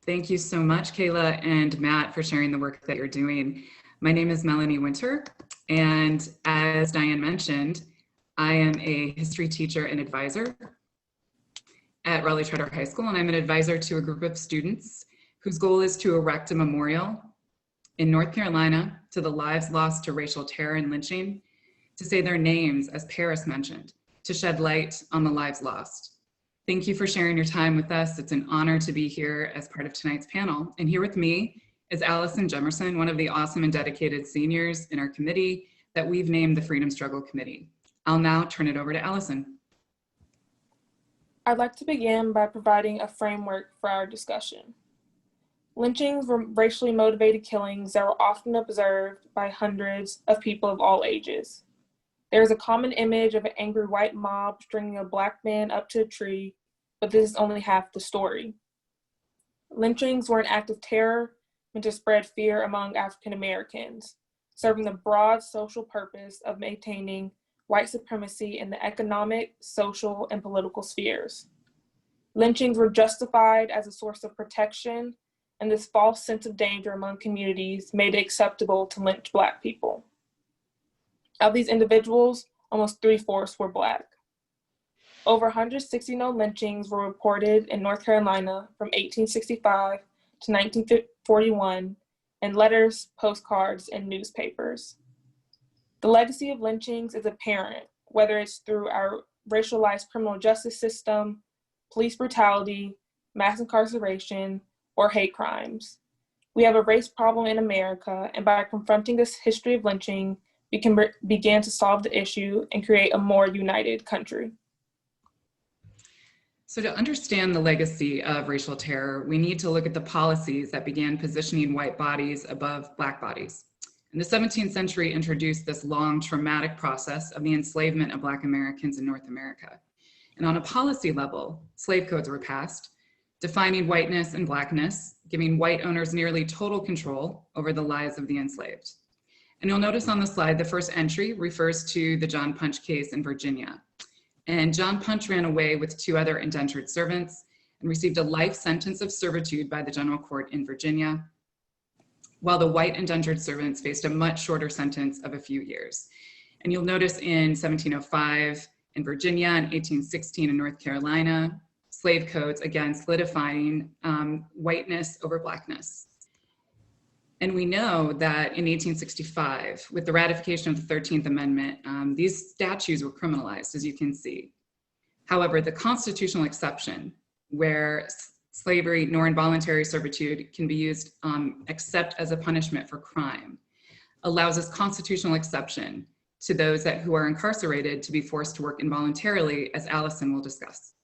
Thank you so much, KaLa and Matt, for sharing the work that you're doing. My name is Melani Winter, and as Dianne mentioned, I am a history teacher and advisor at Raleigh Charter High School, and I'm an advisor to a group of students whose goal is to erect a memorial in North Carolina to the lives lost to racial terror and lynching, to say their names, as Paris mentioned, to shed light on the lives lost. Thank you for sharing your time with us. It's an honor to be here as part of tonight's panel. And here with me is Allison Jemerson, one of the awesome and dedicated seniors in our committee that we've named the Freedom Struggle Committee. I'll now turn it over to Allison. I'd like to begin by providing a framework for our discussion. Lynchings were racially motivated killings that were often observed by hundreds of people of all ages. There is a common image of an angry white mob stringing a black man up to a tree, but this is only half the story. Lynchings were an act of terror meant to spread fear among African Americans, serving the broad social purpose of maintaining white supremacy in the economic, social, and political spheres. Lynchings were justified as a source of protection, and this false sense of danger among communities made it acceptable to lynch Black people. Of these individuals, almost 3/4 were Black. Over 160 known lynchings were reported in North Carolina from 1865 to 1941 in letters, postcards, and newspapers. The legacy of lynchings is apparent, whether it's through our racialized criminal justice system, police brutality, mass incarceration, or hate crimes. We have a race problem in America, and by confronting this history of lynching, we can begin to solve the issue and create a more united country. So to understand the legacy of racial terror, we need to look at the policies that began positioning white bodies above Black bodies. And the 17th century introduced this long traumatic process of the enslavement of Black Americans in North America. And on a policy level, slave codes were passed, defining whiteness and Blackness, giving white owners nearly total control over the lives of the enslaved. And you'll notice on the slide, the first entry refers to the John Punch case in Virginia. And John Punch ran away with 2 other indentured servants and received a life sentence of servitude by the general court in Virginia, while the white indentured servants faced a much shorter sentence of a few years. And you'll notice in 1705 in Virginia and 1816 in North Carolina, slave codes, again, solidifying whiteness over Blackness. And we know that in 1865, with the ratification of the 13th Amendment, these statutes were criminalized, as you can see. However, the constitutional exception, where slavery nor involuntary servitude can be used except as a punishment for crime, allows this constitutional exception to those who are incarcerated to be forced to work involuntarily, as Allison will discuss.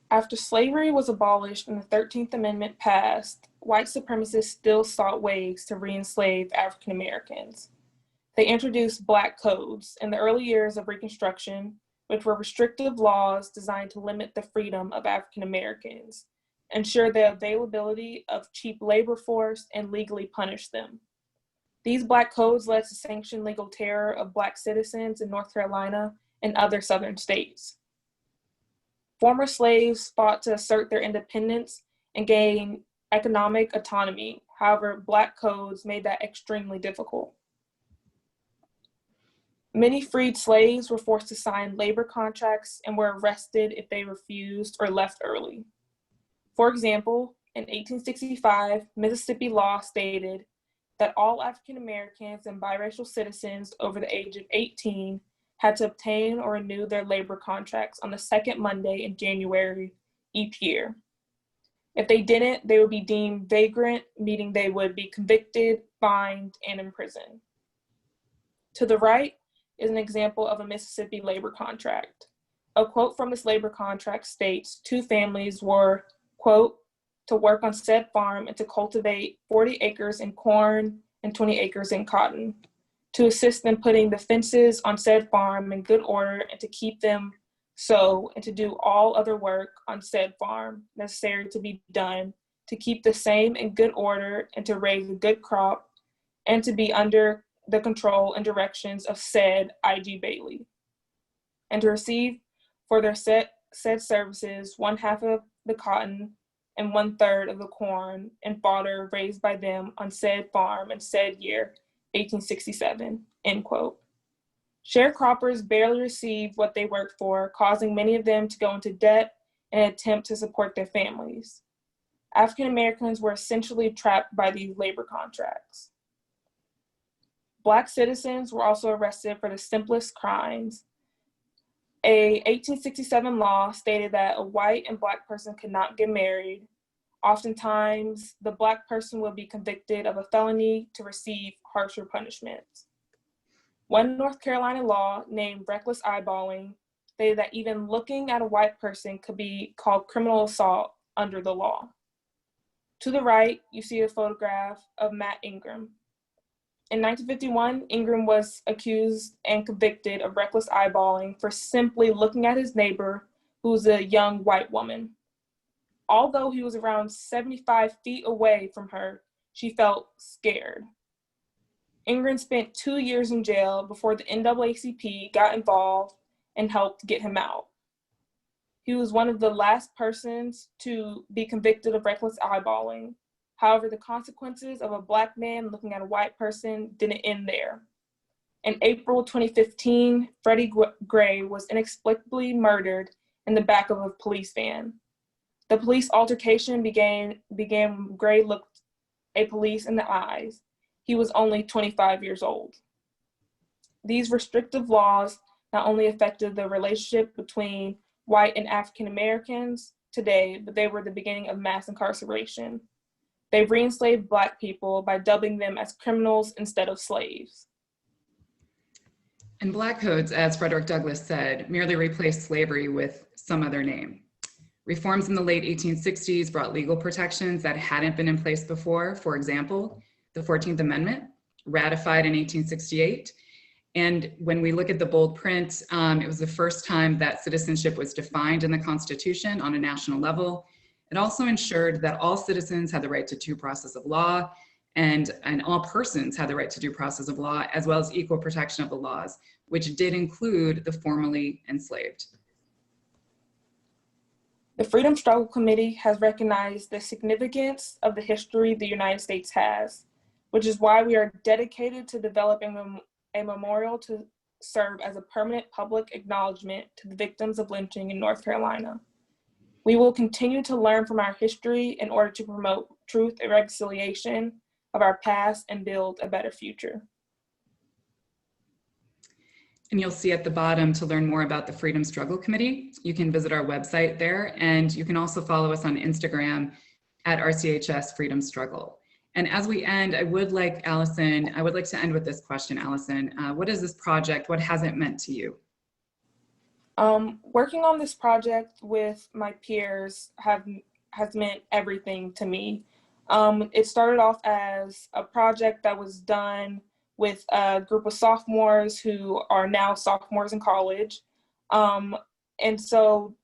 After slavery was abolished and the 13th Amendment passed, white supremacists still sought ways to re-enslave African Americans. They introduced Black codes in the early years of Reconstruction, which were restrictive laws designed to limit the freedom of African Americans, ensure the availability of cheap labor force, and legally punish them. These Black codes led to sanctioned legal terror of Black citizens in North Carolina and other southern states. Former slaves fought to assert their independence and gain economic autonomy. However, Black codes made that extremely difficult. Many freed slaves were forced to sign labor contracts and were arrested if they refused or left early. For example, in 1865, Mississippi law stated that all African Americans and biracial citizens over the age of 18 had to obtain or renew their labor contracts on the second Monday in January each year. If they didn't, they would be deemed vagrant, meaning they would be convicted, fined, and imprisoned. To the right is an example of a Mississippi labor contract. A quote from this labor contract states 2 families were, quote, to work on said farm and to cultivate 40 acres in corn and 20 acres in cotton, to assist in putting the fences on said farm in good order and to keep them so, and to do all other work on said farm necessary to be done, to keep the same in good order and to raise a good crop, and to be under the control and directions of said I.G. Bailey, and to receive for their said services 1/2 of the cotton and 1/3 of the corn and fodder raised by them on said farm in said year, 1867, end quote. Sharecroppers barely received what they worked for, causing many of them to go into debt in an attempt to support their families. African Americans were essentially trapped by these labor contracts. Black citizens were also arrested for the simplest crimes. A 1867 law stated that a white and Black person could not get married. Oftentimes, the Black person would be convicted of a felony to receive harsher punishments. One North Carolina law named reckless eyeballing stated that even looking at a white person could be called criminal assault under the law. To the right, you see a photograph of Matt Ingram. In 1951, Ingram was accused and convicted of reckless eyeballing for simply looking at his neighbor, who was a young white woman. Although he was around 75 feet away from her, she felt scared. Ingram spent 2 years in jail before the NAACP got involved and helped get him out. He was one of the last persons to be convicted of reckless eyeballing. However, the consequences of a Black man looking at a white person didn't end there. In April 2015, Freddie Gray was inexplicably murdered in the back of a police van. The police altercation began when Gray looked a police in the eyes. He was only 25 years old. These restrictive laws not only affected the relationship between white and African Americans today, but they were the beginning of mass incarceration. They re-enslaved Black people by dubbing them as criminals instead of slaves. And Black codes, as Frederick Douglass said, merely replaced slavery with some other name. Reforms in the late 1860s brought legal protections that hadn't been in place before. For example, the 14th Amendment, ratified in 1868. And when we look at the bold print, it was the first time that citizenship was defined in the Constitution on a national level. It also ensured that all citizens had the right to due process of law, and all persons had the right to due process of law, as well as equal protection of the laws, which did include the formerly enslaved. The Freedom Struggle Committee has recognized the significance of the history the United States has, which is why we are dedicated to developing a memorial to serve as a permanent public acknowledgement to the victims of lynching in North Carolina. We will continue to learn from our history in order to promote truth and reconciliation of our past and build a better future. And you'll see at the bottom to learn more about the Freedom Struggle Committee. You can visit our website there, and you can also follow us on Instagram at RCHS Freedom Struggle. And as we end, I would like to end with this question, Allison. What is this project? What has it meant to you? Working on this project with my peers has meant everything to me. It started off as a project that was done with a group of sophomores who are now sophomores in college. And so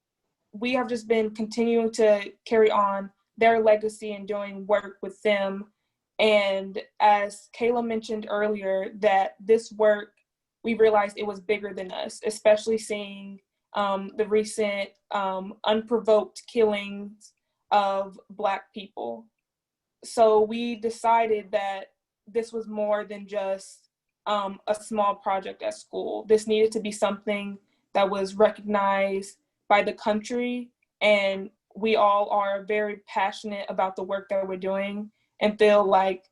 we have just been continuing to carry on their legacy and doing work with them. And as KaLa mentioned earlier, that this work, we realized it was bigger than us, especially seeing the recent unprovoked killings of Black people. So we decided that this was more than just a small project at school. This needed to be something that was recognized by the country, and we all are very passionate about the work that we're doing and feel like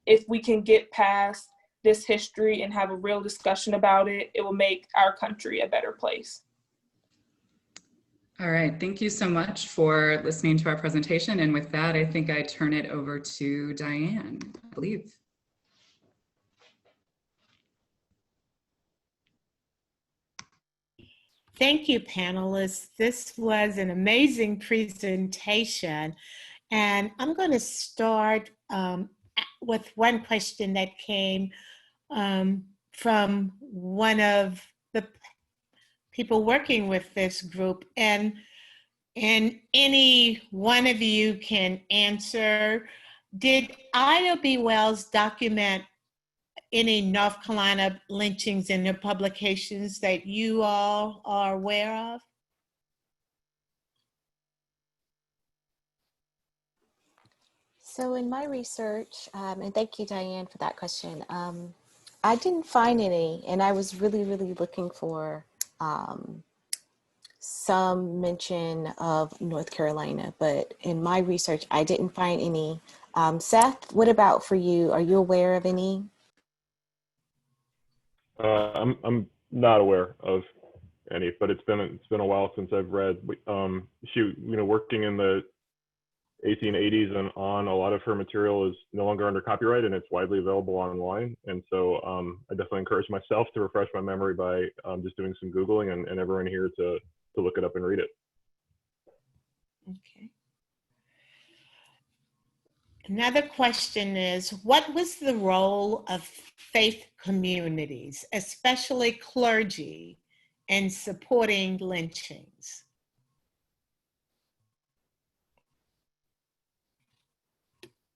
if we can get past this history and have a real discussion about it, it will make our country a better place. All right, thank you so much for listening to our presentation. And with that, I think I turn it over to Dianne, I believe. Thank you, panelists. This was an amazing presentation. And I'm going to start with one question that came from one of the people working with this group. And any one of you can answer. Did Ida B. Wells document any North Carolina lynchings in their publications that you all are aware of? So in my research, and thank you, Dianne, for that question, I didn't find any, and I was really, really looking for some mention of North Carolina, but in my research, I didn't find any. Seth, what about for you? Are you aware of any? I'm not aware of any, but it's been a while since I've read. Working in the 1880s and on, a lot of her material is no longer under copyright and it's widely available online. And so I definitely encourage myself to refresh my memory by just doing some Googling and everyone here to look it up and read it. Okay. Another question is, what was the role of faith communities, especially clergy, in supporting lynchings?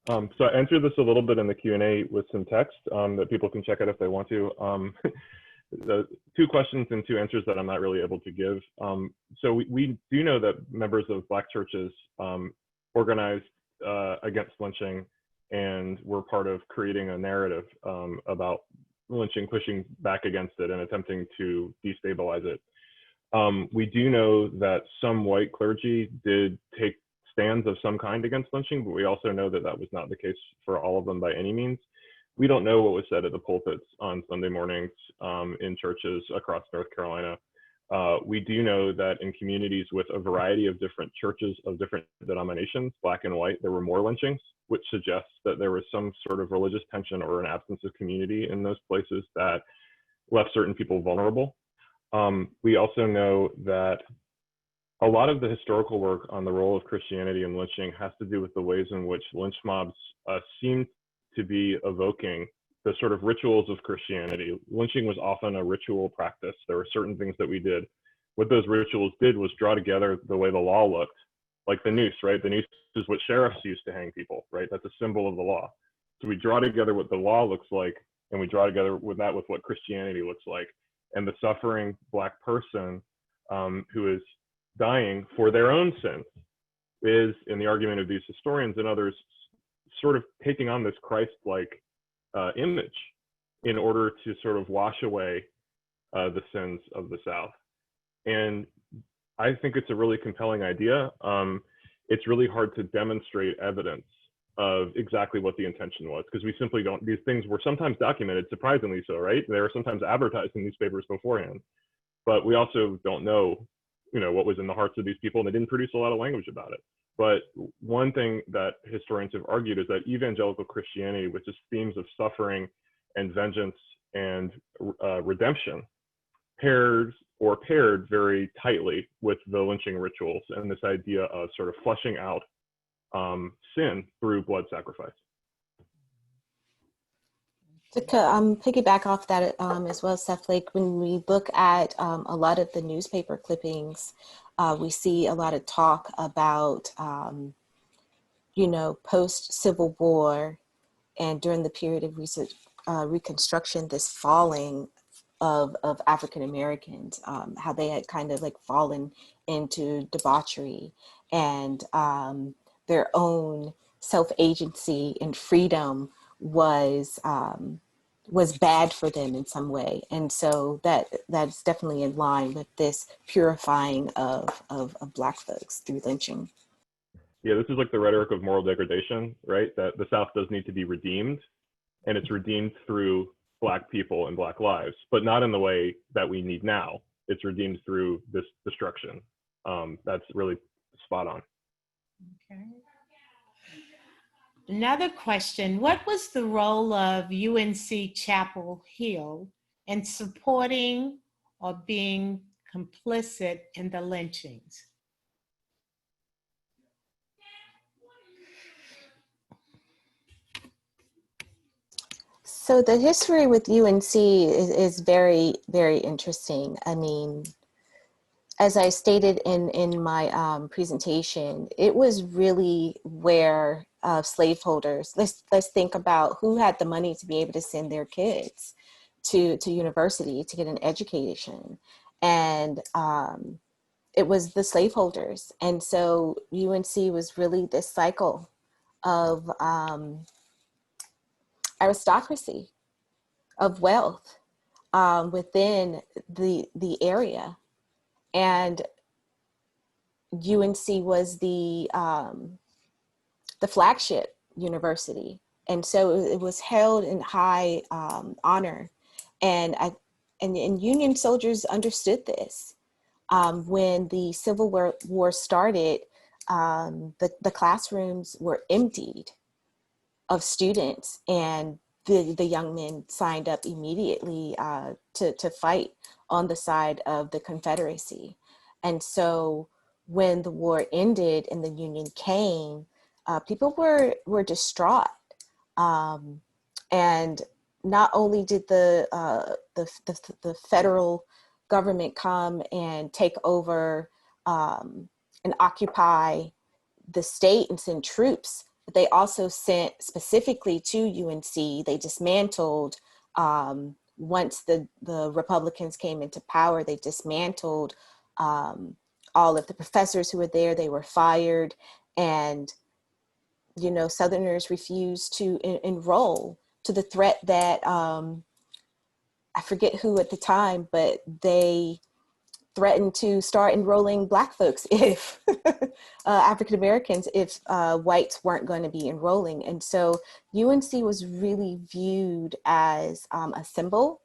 So I answered this a little bit in the Q&A with some text that people can check out if they want to. The 2 questions and 2 answers that I'm not really able to give. So we do know that members of Black churches organized against lynching and were part of creating a narrative about lynching, pushing back against it and attempting to destabilize it. We do know that some white clergy did take stands of some kind against lynching, but we also know that that was not the case for all of them by any means. We don't know what was said at the pulpits on Sunday mornings in churches across North Carolina. We do know that in communities with a variety of different churches of different denominations, Black and white, there were more lynchings, which suggests that there was some sort of religious tension or an absence of community in those places that left certain people vulnerable. We also know that a lot of the historical work on the role of Christianity in lynching has to do with the ways in which lynch mobs seem to be evoking the sort of rituals of Christianity. Lynching was often a ritual practice. There were certain things that we did. What those rituals did was draw together the way the law looked, like the noose, right? The noose is what sheriffs used to hang people, right? That's a symbol of the law. So we draw together what the law looks like, and we draw together with that with what Christianity looks like. And the suffering Black person who is dying for their own sins is, in the argument of these historians and others, sort of taking on this Christ-like image in order to sort of wash away the sins of the South. And I think it's a really compelling idea. It's really hard to demonstrate evidence of exactly what the intention was, because we simply don't, these things were sometimes documented, surprisingly so, right? They were sometimes advertised in newspapers beforehand, but we also don't know, what was in the hearts of these people, and they didn't produce a lot of language about it. But one thing that historians have argued is that evangelical Christianity, with its themes of suffering and vengeance and redemption, paired very tightly with the lynching rituals and this idea of sort of flushing out sin through blood sacrifice. To piggyback off that as well, Seth, like when we look at a lot of the newspaper clippings, we see a lot of talk about, post-Civil War and during the period of Reconstruction, this falling of African Americans, how they had kind of like fallen into debauchery and their own self-agency and freedom was bad for them in some way. And so that's definitely in line with this purifying of Black folks through lynching. Yeah, this is like the rhetoric of moral degradation, right? That the South does need to be redeemed, and it's redeemed through Black people and Black lives, but not in the way that we need now. It's redeemed through this destruction. That's really spot on. Okay. Another question, what was the role of UNC Chapel Hill in supporting or being complicit in the lynchings? So the history with UNC is very, very interesting. I mean, as I stated in my presentation, it was really where slaveholders, let's think about who had the money to be able to send their kids to university to get an education. And it was the slaveholders. And so UNC was really this cycle of aristocracy, of wealth within the area. And UNC was the flagship university, and so it was held in high honor. And Union soldiers understood this. When the Civil War started, the classrooms were emptied of students, and the young men signed up immediately to fight on the side of the Confederacy. And so when the war ended and the Union came, people were distraught. And not only did the federal government come and take over and occupy the state and send troops they also sent specifically to UNC, they dismantled, once the Republicans came into power, they dismantled all of the professors who were there. They were fired, and Southerners refused to enroll, to the threat that I forget who at the time, but they threatened to start enrolling Black folks if African Americans, if whites weren't going to be enrolling. And so UNC was really viewed as a symbol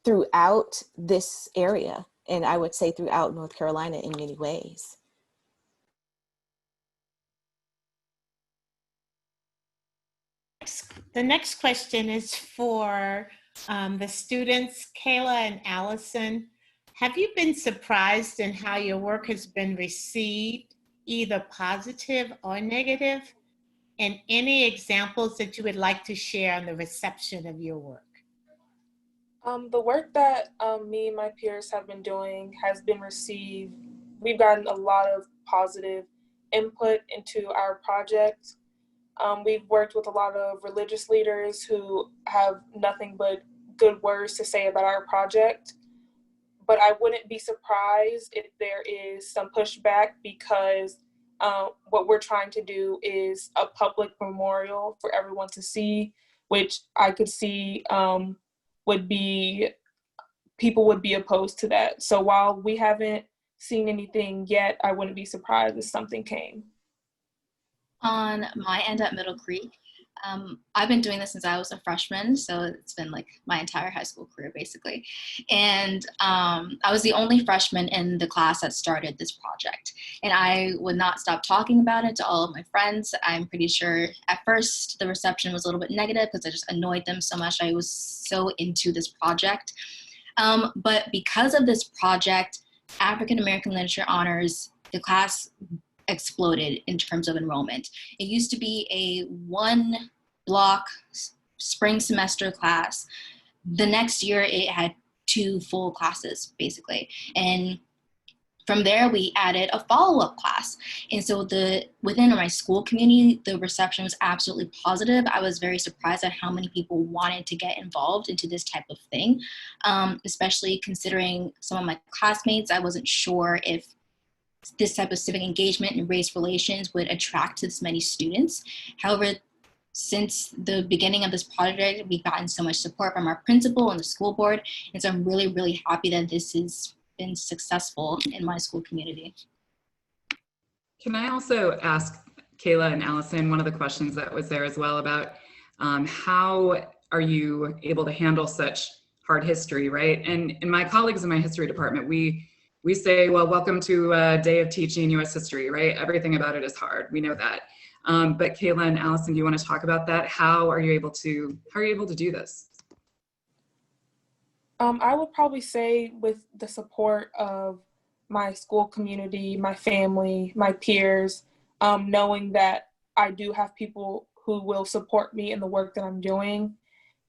throughout this area, and I would say throughout North Carolina in many ways. The next question is for the students, KaLa and Allison. Have you been surprised in how your work has been received, either positive or negative? And any examples that you would like to share on the reception of your work? The work that me and my peers have been doing has been received. We've gotten a lot of positive input into our project. We've worked with a lot of religious leaders who have nothing but good words to say about our project. But I wouldn't be surprised if there is some pushback, because what we're trying to do is a public memorial for everyone to see, which I could see people would be opposed to that. So while we haven't seen anything yet, I wouldn't be surprised if something came. On my end at Middle Creek, I've been doing this since I was a freshman, so it's been like my entire high school career basically. And I was the only freshman in the class that started this project. And I would not stop talking about it to all of my friends. I'm pretty sure at first the reception was a little bit negative because I just annoyed them so much. I was so into this project. But because of this project, African American Literature Honors, the class exploded in terms of enrollment. It used to be a 1-block spring semester class. The next year it had 2 full classes basically. And from there we added a follow-up class. And so within my school community, the reception was absolutely positive. I was very surprised at how many people wanted to get involved into this type of thing, especially considering some of my classmates. I wasn't sure if this type of civic engagement and race relations would attract this many students. However, since the beginning of this project, we've gotten so much support from our principal and the school board. And so I'm really, really happy that this has been successful in my school community. Can I also ask KaLa and Allison one of the questions that was there as well about how are you able to handle such hard history, right? And my colleagues in my history department, we say, well, welcome to a day of teaching U.S. history, right? Everything about it is hard. We know that. But KaLa and Allison, do you want to talk about that? How are you able to do this? I would probably say with the support of my school community, my family, my peers, knowing that I do have people who will support me in the work that I'm doing,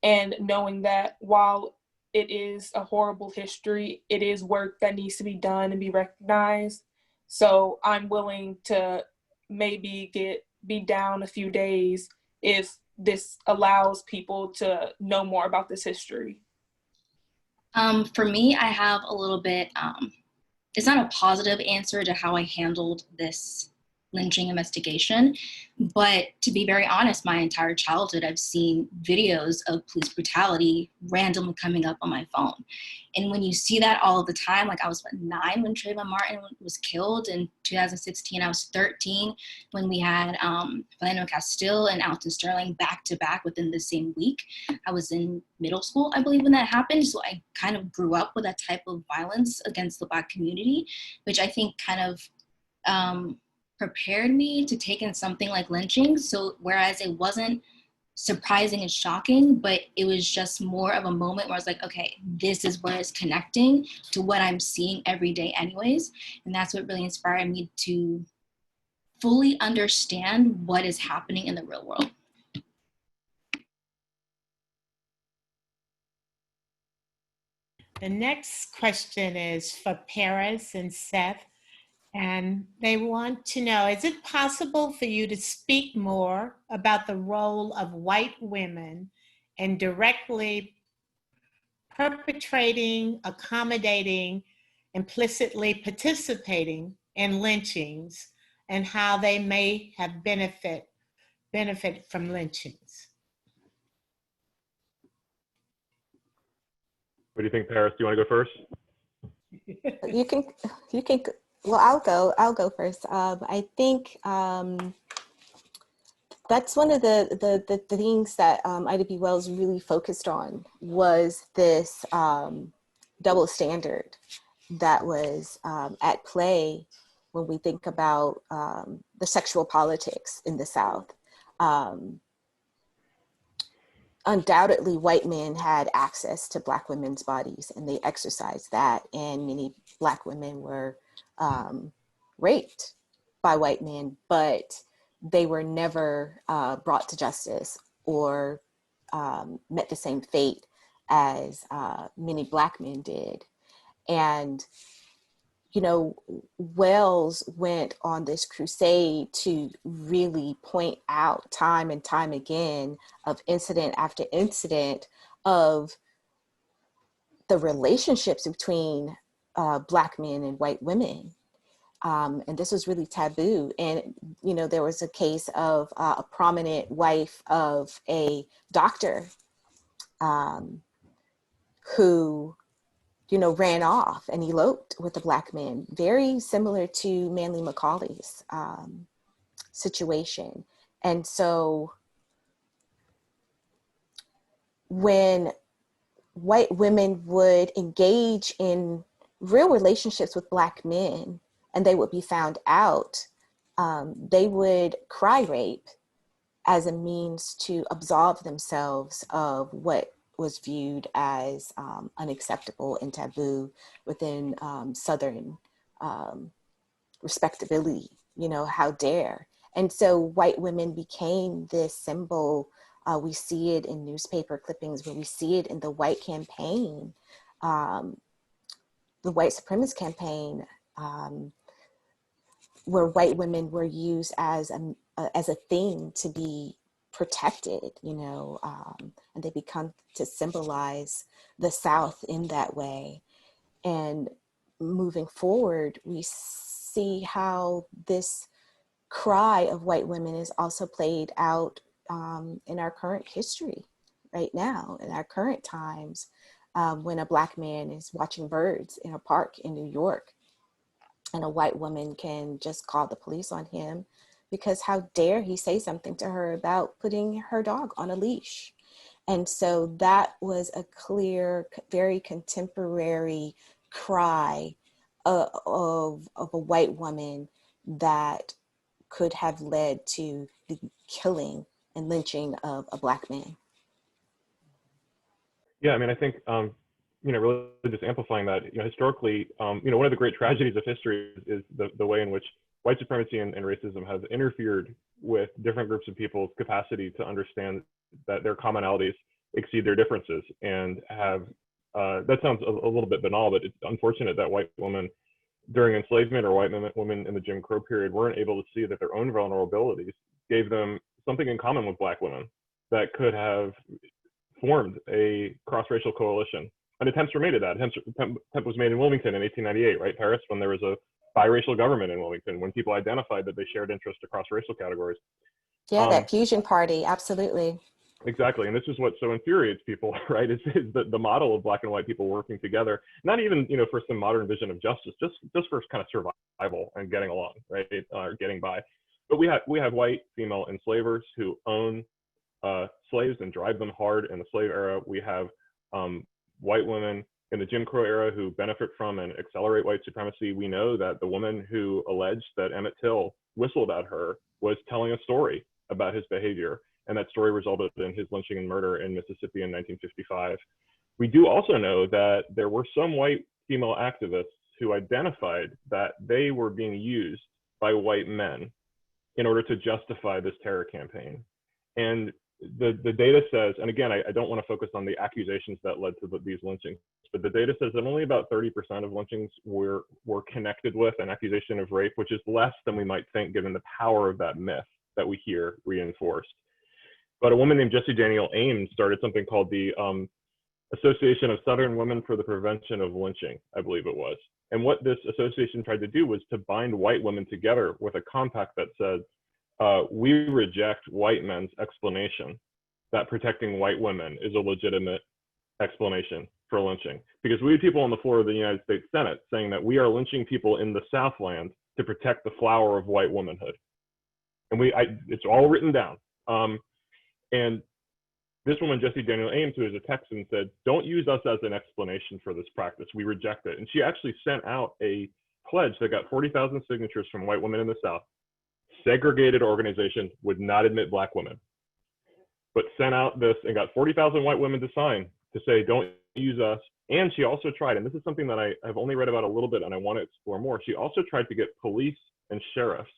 and knowing that while it is a horrible history, it is work that needs to be done and be recognized. So I'm willing to maybe be down a few days if this allows people to know more about this history. For me, I have a little bit, it's not a positive answer to how I handled this lynching investigation, but to be very honest, my entire childhood, I've seen videos of police brutality randomly coming up on my phone. And when you see that all the time, like I was 9 when Trayvon Martin was killed. In 2016, I was 13 when we had Philando Castile and Alton Sterling back to back within the same week. I was in middle school, I believe, when that happened. So I kind of grew up with that type of violence against the Black community, which I think kind of prepared me to take in something like lynching. So whereas it wasn't surprising and shocking, but it was just more of a moment where I was like, okay, this is where it's connecting to what I'm seeing every day anyways. And that's what really inspired me to fully understand what is happening in the real world. The next question is for Paris and Seth. And they want to know, is it possible for you to speak more about the role of white women in directly perpetrating, accommodating, implicitly participating in lynchings, and how they may have benefit from lynchings? What do you think, Paris? Do you want to go first? You can, well, I'll go first. I think that's one of the things that Ida B. Wells really focused on, was this double standard that was at play when we think about the sexual politics in the South. Undoubtedly, white men had access to Black women's bodies, and they exercised that, and many Black women were raped by white men, but they were never brought to justice or met the same fate as many Black men did. And Wells went on this crusade to really point out time and time again, of incident after incident, of the relationships between Black men and white women. And this was really taboo. And, there was a case of a prominent wife of a doctor who ran off and eloped with a Black man, very similar to Manly Macaulay's situation. And so when white women would engage in real relationships with Black men and they would be found out, they would cry rape as a means to absolve themselves of what was viewed as unacceptable and taboo within Southern respectability. How dare. And so white women became this symbol. We see it in newspaper clippings, where we see it in the white campaign, the white supremacist campaign, where white women were used as a thing to be protected, and they become to symbolize the South in that way. And moving forward, we see how this cry of white women is also played out in our current history right now, in our current times, when a Black man is watching birds in a park in New York, and a white woman can just call the police on him because how dare he say something to her about putting her dog on a leash. And so that was a clear, very contemporary cry of a white woman that could have led to the killing and lynching of a Black man. Yeah, I mean, I think, really just amplifying that, historically, one of the great tragedies of history is the way in which white supremacy and racism has interfered with different groups of people's capacity to understand that their commonalities exceed their differences, and have, that sounds a little bit banal, but it's unfortunate that white women during enslavement, or white women in the Jim Crow period, weren't able to see that their own vulnerabilities gave them something in common with Black women that could have formed a cross-racial coalition. And attempts were made at that. Attempt was made in Wilmington in 1898, right, Paris, when there was a biracial government in Wilmington, when people identified that they shared interest across racial categories. Yeah, that fusion party, absolutely. Exactly, and this is what so infuriates people, right? Is the model of Black and white people working together, not even for some modern vision of justice, just for kind of survival and getting along, right, or getting by. But we have white female enslavers who own slaves and drive them hard in the slave era. We have white women in the Jim Crow era who benefit from and accelerate white supremacy. We know that the woman who alleged that Emmett Till whistled at her was telling a story about his behavior, and that story resulted in his lynching and murder in Mississippi in 1955. We do also know that there were some white female activists who identified that they were being used by white men in order to justify this terror campaign. And the data says, and again, I don't want to focus on the accusations that led to these lynchings, but the data says that only about 30% of lynchings were connected with an accusation of rape, which is less than we might think given the power of that myth that we hear reinforced. But a woman named Jessie Daniel Ames started something called the Association of Southern Women for the Prevention of Lynching, I believe it was. And what this association tried to do was to bind white women together with a compact that said, we reject white men's explanation that protecting white women is a legitimate explanation for lynching. Because we had people on the floor of the United States Senate saying that we are lynching people in the Southland to protect the flower of white womanhood. And it's all written down. And this woman, Jessie Daniel Ames, who is a Texan, said, don't use us as an explanation for this practice. We reject it. And she actually sent out a pledge that got 40,000 signatures from white women in the South. Segregated organization, would not admit black women, but sent out this and got 40,000 white women to sign to say, don't use us. And she also tried, and this is something that I've only read about a little bit and I want to explore more. She also tried to get police and sheriffs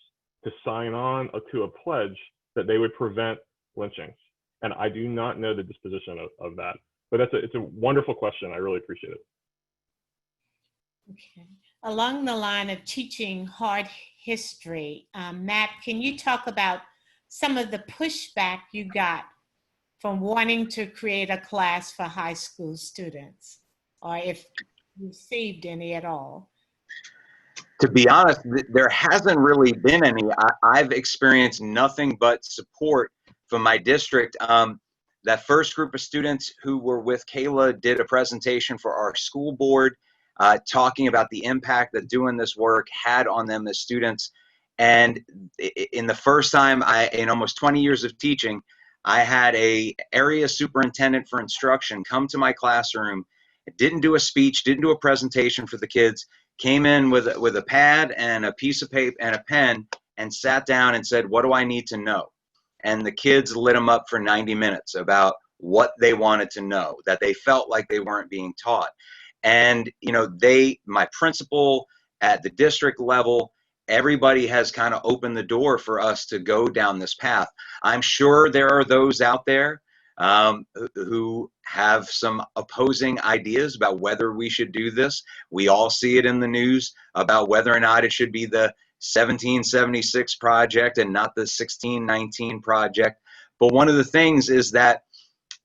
to sign on to a pledge that they would prevent lynchings. And I do not know the disposition of that, but it's a wonderful question. I really appreciate it. Okay. Along the line of teaching hard history, Matt, can you talk about some of the pushback you got from wanting to create a class for high school students, or if you received any at all? To be honest, there hasn't really been any. I've experienced nothing but support from my district. That first group of students who were with KaLa did a presentation for our school board, talking about the impact that doing this work had on them as students. And in the first time, in almost 20 years of teaching, I had a area superintendent for instruction come to my classroom, didn't do a speech, didn't do a presentation for the kids, came in with a pad and a piece of paper and a pen and sat down and said, what do I need to know? And the kids lit them up for 90 minutes about what they wanted to know, that they felt like they weren't being taught. And, my principal at the district level, everybody has kind of opened the door for us to go down this path. I'm sure there are those out there who have some opposing ideas about whether we should do this. We all see it in the news about whether or not it should be the 1776 project and not the 1619 project. But one of the things is that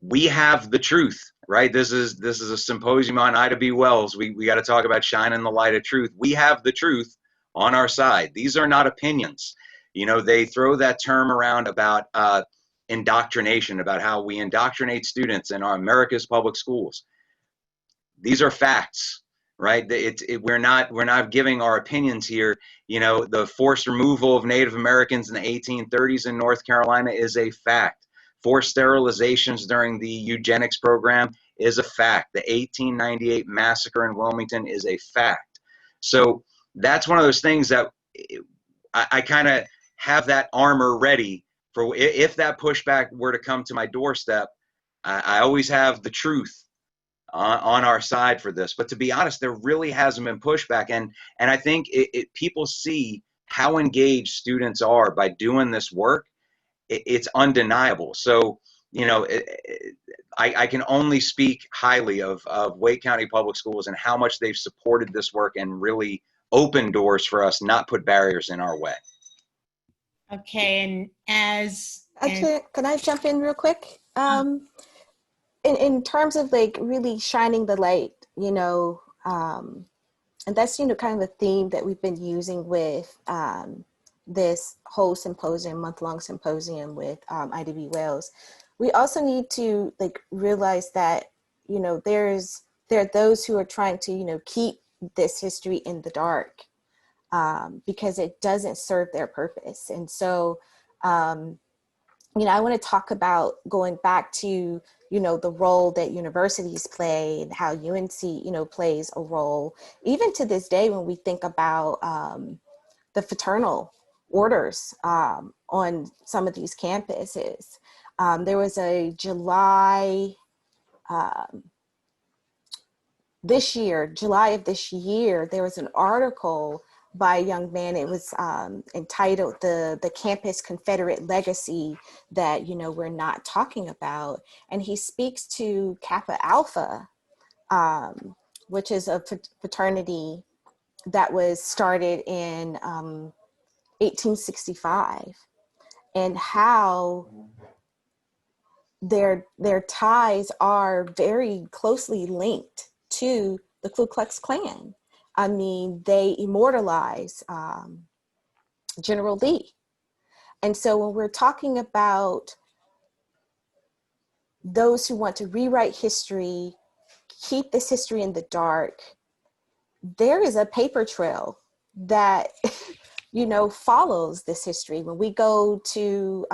we have the truth, right? This is a symposium on Ida B. Wells. We got to talk about shining the light of truth. We have the truth on our side. These are not opinions. They throw that term around about indoctrination, about how we indoctrinate students in our America's public schools. These are facts, right? We're not giving our opinions here. The forced removal of Native Americans in the 1830s in North Carolina is a fact. Forced sterilizations during the eugenics program is a fact. The 1898 massacre in Wilmington is a fact. So that's one of those things that I kind of have that armor ready for if that pushback were to come to my doorstep. I always have the truth on our side for this. But to be honest, there really hasn't been pushback. And I think people see how engaged students are by doing this work. It's undeniable. So, I can only speak highly of Wake County Public Schools and how much they've supported this work and really opened doors for us, not put barriers in our way. Okay, Actually, can I jump in real quick? In terms of really shining the light, and that's, kind of a theme that we've been using with this whole symposium, month-long symposium with Ida B. Wells. We also need to realize that, there are those who are trying to, keep this history in the dark because it doesn't serve their purpose. And so, I want to talk about going back to, the role that universities play and how UNC, plays a role, even to this day when we think about the fraternal orders on some of these campuses. There was a July of this year, there was an article by a young man. It was entitled the Campus Confederate Legacy that, we're not talking about. And he speaks to Kappa Alpha which is a fraternity that was started in 1865, and how their ties are very closely linked to the Ku Klux Klan. I mean, they immortalize General Lee. And so when we're talking about those who want to rewrite history, keep this history in the dark, there is a paper trail that, you know, follows this history. When we go to,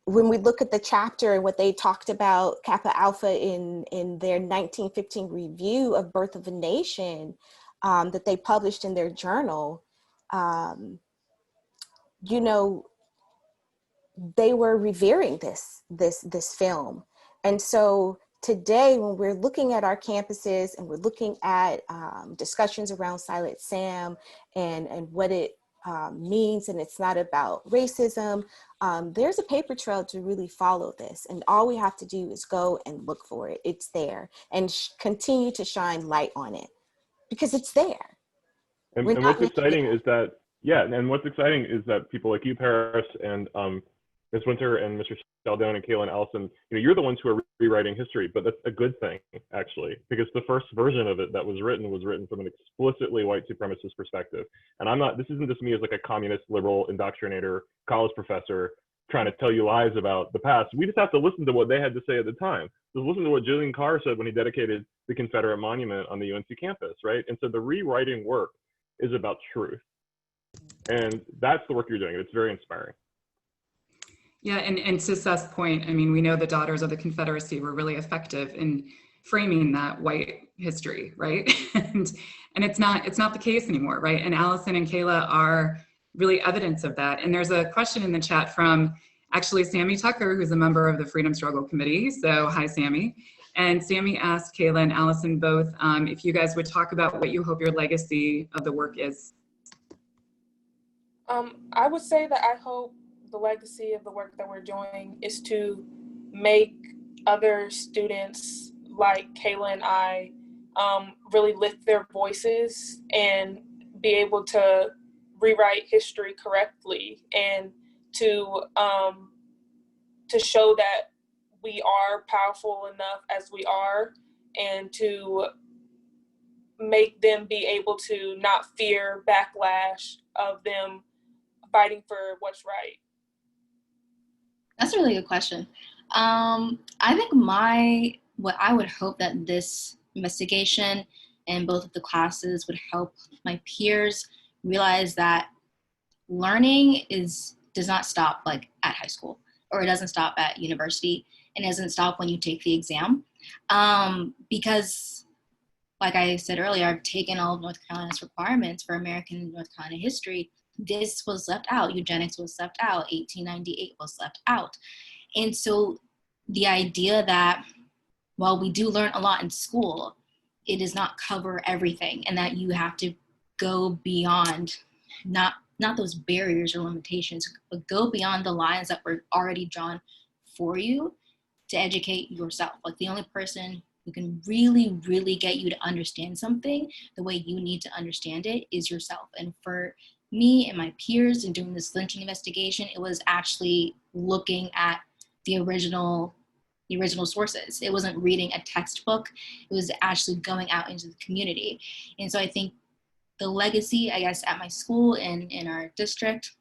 when we look at the chapter and what they talked about Kappa Alpha in their 1915 review of Birth of a Nation that they published in their journal, you know, they were revering this film. And so today, when we're looking at our campuses and we're looking at discussions around Silent Sam and what it means, and it's not about racism, there's a paper trail to really follow this. And all we have to do is go and look for it. It's there, and continue to shine light on it because it's there. And what's exciting is that, and what's exciting is that people like you, Paris, and Ms. Winter and Mr. Scialdone and KaLa and Allison, you know, you're the ones who are rewriting history, but that's a good thing, actually, because the first version of it that was written from an explicitly white supremacist perspective. And this isn't just me as like a communist, liberal, indoctrinator, college professor trying to tell you lies about the past. We just have to listen to what they had to say at the time. Just listen to what Julian Carr said when he dedicated the Confederate monument on the UNC campus, right? And so the rewriting work is about truth. And that's the work you're doing. It's very inspiring. Yeah, and to Seth's point, I mean, we know the Daughters of the Confederacy were really effective in framing that white history, right? and it's not the case anymore, right? And Allison and KaLa are really evidence of that. And there's a question in the chat from actually Sammy Tucker, who's a member of the Freedom Struggle Committee. So hi, Sammy. And Sammy asked KaLa and Allison both if you guys would talk about what you hope your legacy of the work is. I would say that I hope the legacy of the work that we're doing is to make other students like KaLa and I really lift their voices and be able to rewrite history correctly, and to show that we are powerful enough as we are, and to make them be able to not fear backlash of them fighting for what's right. That's a really good question. I think what I would hope that this investigation and both of the classes would help my peers realize that learning does not stop like at high school, or it doesn't stop at university, and it doesn't stop when you take the exam. Because like I said earlier, I've taken all of North Carolina's requirements for American and North Carolina history. This was left out. Eugenics was left out. 1898 was left out. And so the idea that while we do learn a lot in school, it does not cover everything, and that you have to go beyond not those barriers or limitations, but go beyond the lines that were already drawn for you to educate yourself. Like, the only person who can really, really get you to understand something the way you need to understand it is yourself. And for me and my peers in doing this lynching investigation, it was actually looking at the original sources. It wasn't reading a textbook. It was actually going out into the community. And so I think the legacy, I guess, at my school and in our district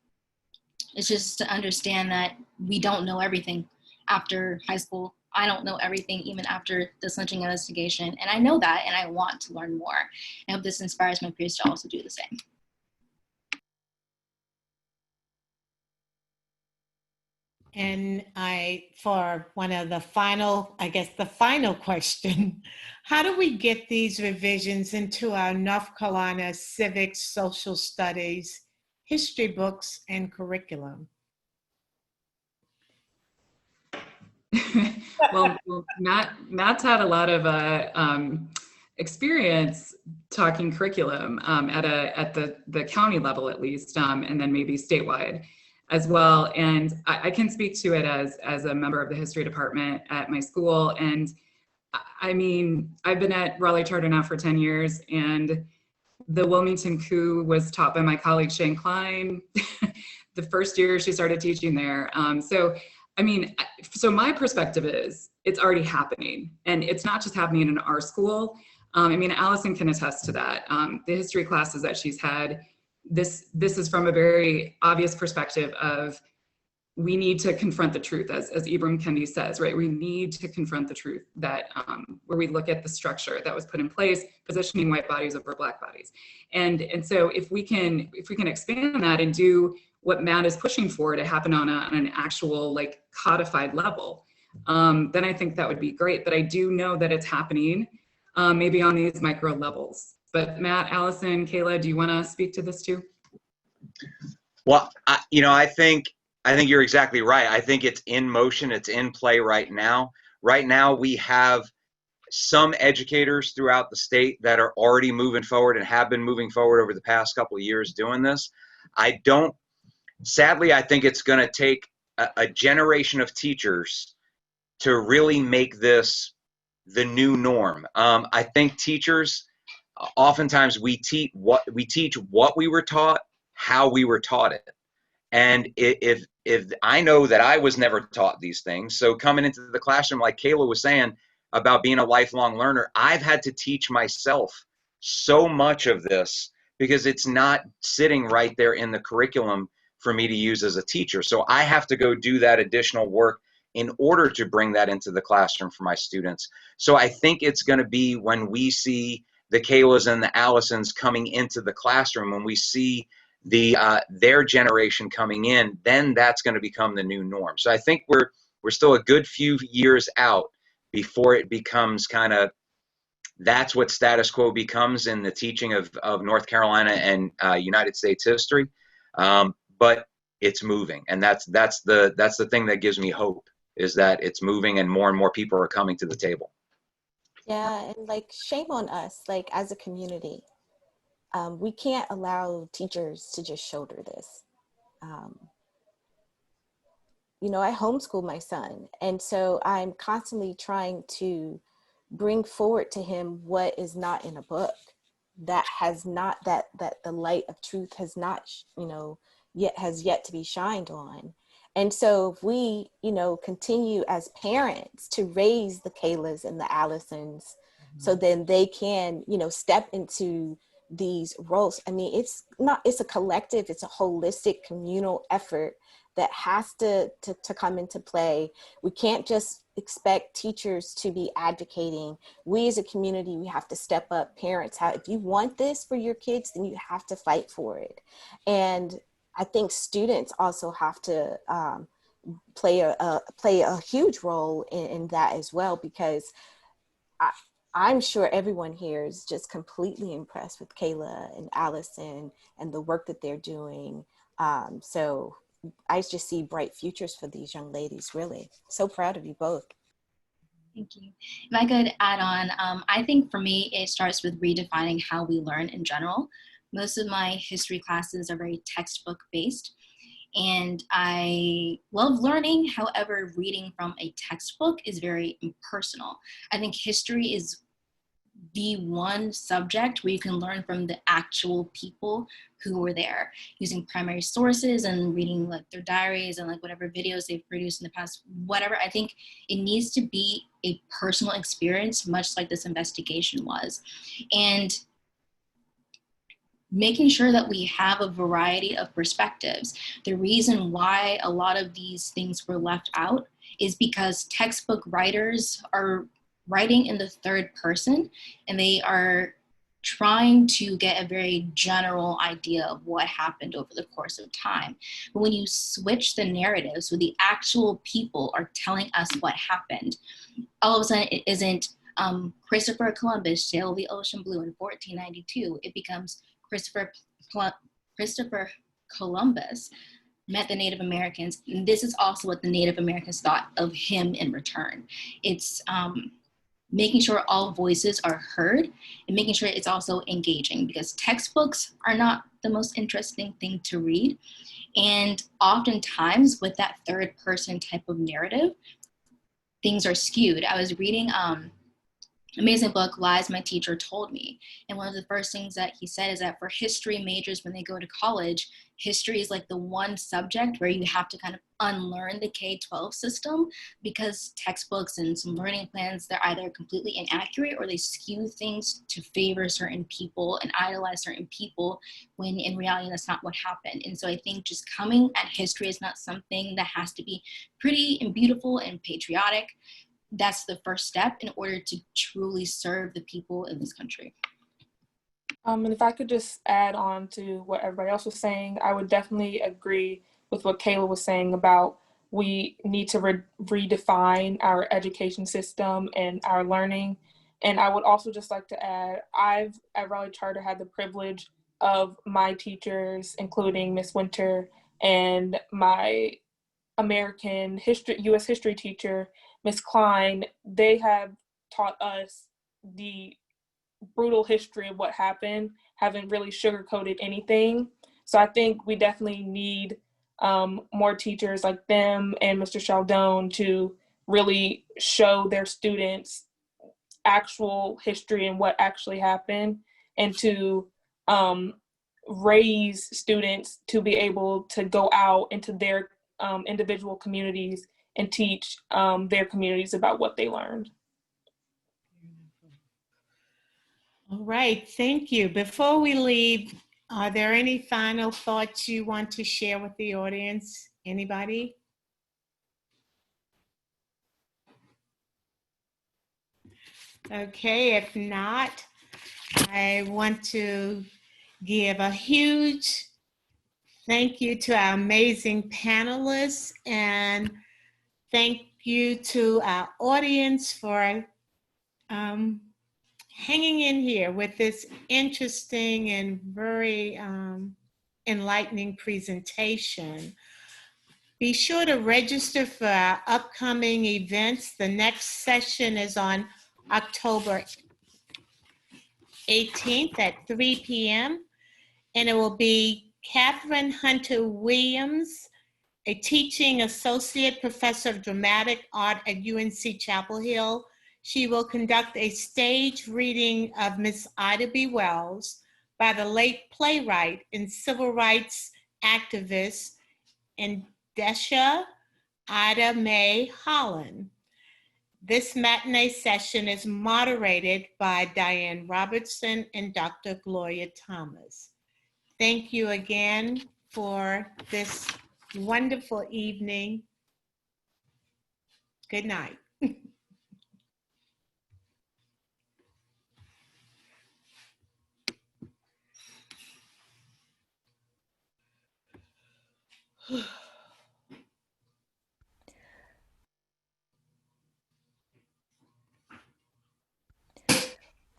is just to understand that we don't know everything after high school. I don't know everything even after this lynching investigation. And I know that, and I want to learn more. I hope this inspires my peers to also do the same. And for one of the final question, how do we get these revisions into our North Carolina civics, social studies, history books, and curriculum? Well, Matt's had a lot of experience talking curriculum at the county level, at least, and then maybe statewide. as well. And I can speak to it as a member of the history department at my school. And I mean, I've been at Raleigh Charter now for 10 years, and the Wilmington coup was taught by my colleague Shane Klein the first year she started teaching there. So, I mean, so my perspective is it's already happening, and it's not just happening in our school. I mean, Allison can attest to that. The history classes that she's had, this is from a very obvious perspective of we need to confront the truth, as Ibram Kendi says, right? We need to confront the truth that where we look at the structure that was put in place, positioning white bodies over Black bodies, and so if we can expand that and do what Matt is pushing for to happen on an actual like codified level, then I think that would be great. But I do know that it's happening, maybe on these micro levels. But Matt, Allison, KaLa, do you want to speak to this too? Well, I think you're exactly right. I think it's in motion. It's in play right now. Right now, we have some educators throughout the state that are already moving forward and have been moving forward over the past couple of years doing this. Sadly, I think it's going to take a generation of teachers to really make this the new norm. I think teachers, oftentimes we teach what we were taught, how we were taught it. And if I know that I was never taught these things, so coming into the classroom, like KaLa was saying about being a lifelong learner, I've had to teach myself so much of this because it's not sitting right there in the curriculum for me to use as a teacher. So I have to go do that additional work in order to bring that into the classroom for my students. So I think it's going to be when we see the KaLas and the Allisons coming into the classroom, when we see their generation coming in, then that's going to become the new norm. So I think we're still a good few years out before it becomes kind of, that's what status quo becomes in the teaching of North Carolina and United States history. But it's moving, and that's the thing that gives me hope, is that it's moving and more people are coming to the table. Yeah, and like, shame on us, like as a community. We can't allow teachers to just shoulder this. I homeschool my son, and so I'm constantly trying to bring forward to him what is not in a book, that has not, that the light of truth has not, yet to be shined on. And so if we, continue as parents to raise the KaLas and the Allisons, so then they can, step into these roles. I mean, it's a collective, it's a holistic communal effort that has to come into play. We can't just expect teachers to be advocating. We as a community, we have to step up. Parents, if you want this for your kids, then you have to fight for it. And I think students also have to play a huge role in that as well, because I'm sure everyone here is just completely impressed with KaLa and Allison and the work that they're doing. So I just see bright futures for these young ladies, really. So proud of you both. Thank you. If I could add on, I think for me, it starts with redefining how we learn in general. Most of my history classes are very textbook based, and I love learning. However, reading from a textbook is very impersonal. I think history is the one subject where you can learn from the actual people who were there, using primary sources and reading like their diaries and like whatever videos they've produced in the past, whatever. I think it needs to be a personal experience, much like this investigation was. And making sure that we have a variety of perspectives. The reason why a lot of these things were left out is because textbook writers are writing in the third person, and they are trying to get a very general idea of what happened over the course of time. But when you switch the narratives, where the actual people are telling us what happened, all of a sudden it isn't Christopher Columbus sailed the ocean blue in 1492. It becomes Christopher Columbus met the Native Americans. And this is also what the Native Americans thought of him in return. It's making sure all voices are heard and making sure it's also engaging, because textbooks are not the most interesting thing to read. And oftentimes with that third person type of narrative, things are skewed. I was reading amazing book, Lies My Teacher Told Me. And one of the first things that he said is that for history majors, when they go to college, history is like the one subject where you have to kind of unlearn the K-12 system, because textbooks and some learning plans, they're either completely inaccurate or they skew things to favor certain people and idolize certain people, when in reality, that's not what happened. And so I think just coming at history is not something that has to be pretty and beautiful and patriotic. That's the first step in order to truly serve the people in this country. And if I could just add on to what everybody else was saying, I would definitely agree with what KaLa was saying about we need to redefine our education system and our learning. And I would also just like to add, I've at Raleigh Charter had the privilege of my teachers, including Miss Winter and my American history, U.S. history teacher, Miss Klein. They have taught us the brutal history of what happened, haven't really sugarcoated anything. So I think we definitely need more teachers like them and Mr. Scialdone to really show their students actual history and what actually happened, and to raise students to be able to go out into their individual communities and teach their communities about what they learned. All right, thank you. Before we leave, are there any final thoughts you want to share with the audience? Anybody? Okay, if not, I want to give a huge thank you to our amazing panelists, and thank you to our audience for hanging in here with this interesting and very enlightening presentation. Be sure to register for our upcoming events. The next session is on October 18th at 3 p.m. and it will be Catherine Hunter Williams, a teaching associate professor of dramatic art at UNC Chapel Hill. She will conduct a stage reading of Miss Ida B. Wells by the late playwright and civil rights activist Indesha Ida Mae Holland. This matinee session is moderated by Dianne Robertson and Dr. Gloria Thomas. Thank you again for this wonderful evening. Good night.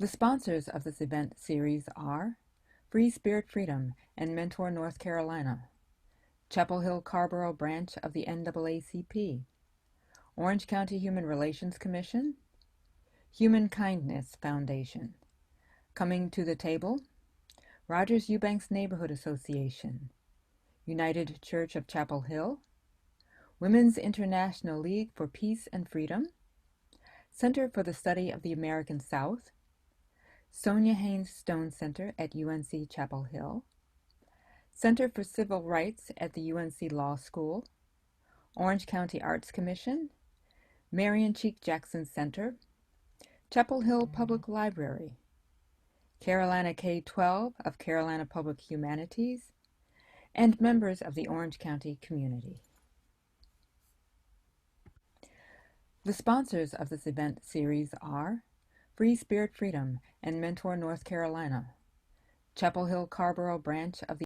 The sponsors of this event series are Free Spirit Freedom and Mentor North Carolina, Chapel Hill Carborough branch of the NAACP, Orange County Human Relations Commission, Human Kindness Foundation. Coming to the table, Rogers Eubanks Neighborhood Association, United Church of Chapel Hill, Women's International League for Peace and Freedom, Center for the Study of the American South, Sonia Haynes Stone Center at UNC Chapel Hill, Center for Civil Rights at the UNC Law School, Orange County Arts Commission, Marion Cheek Jackson Center, Chapel Hill Public Library, Carolina K-12 of Carolina Public Humanities, and members of the Orange County community. The sponsors of this event series are Free Spirit Freedom and Mentor North Carolina, Chapel Hill Carborough branch of the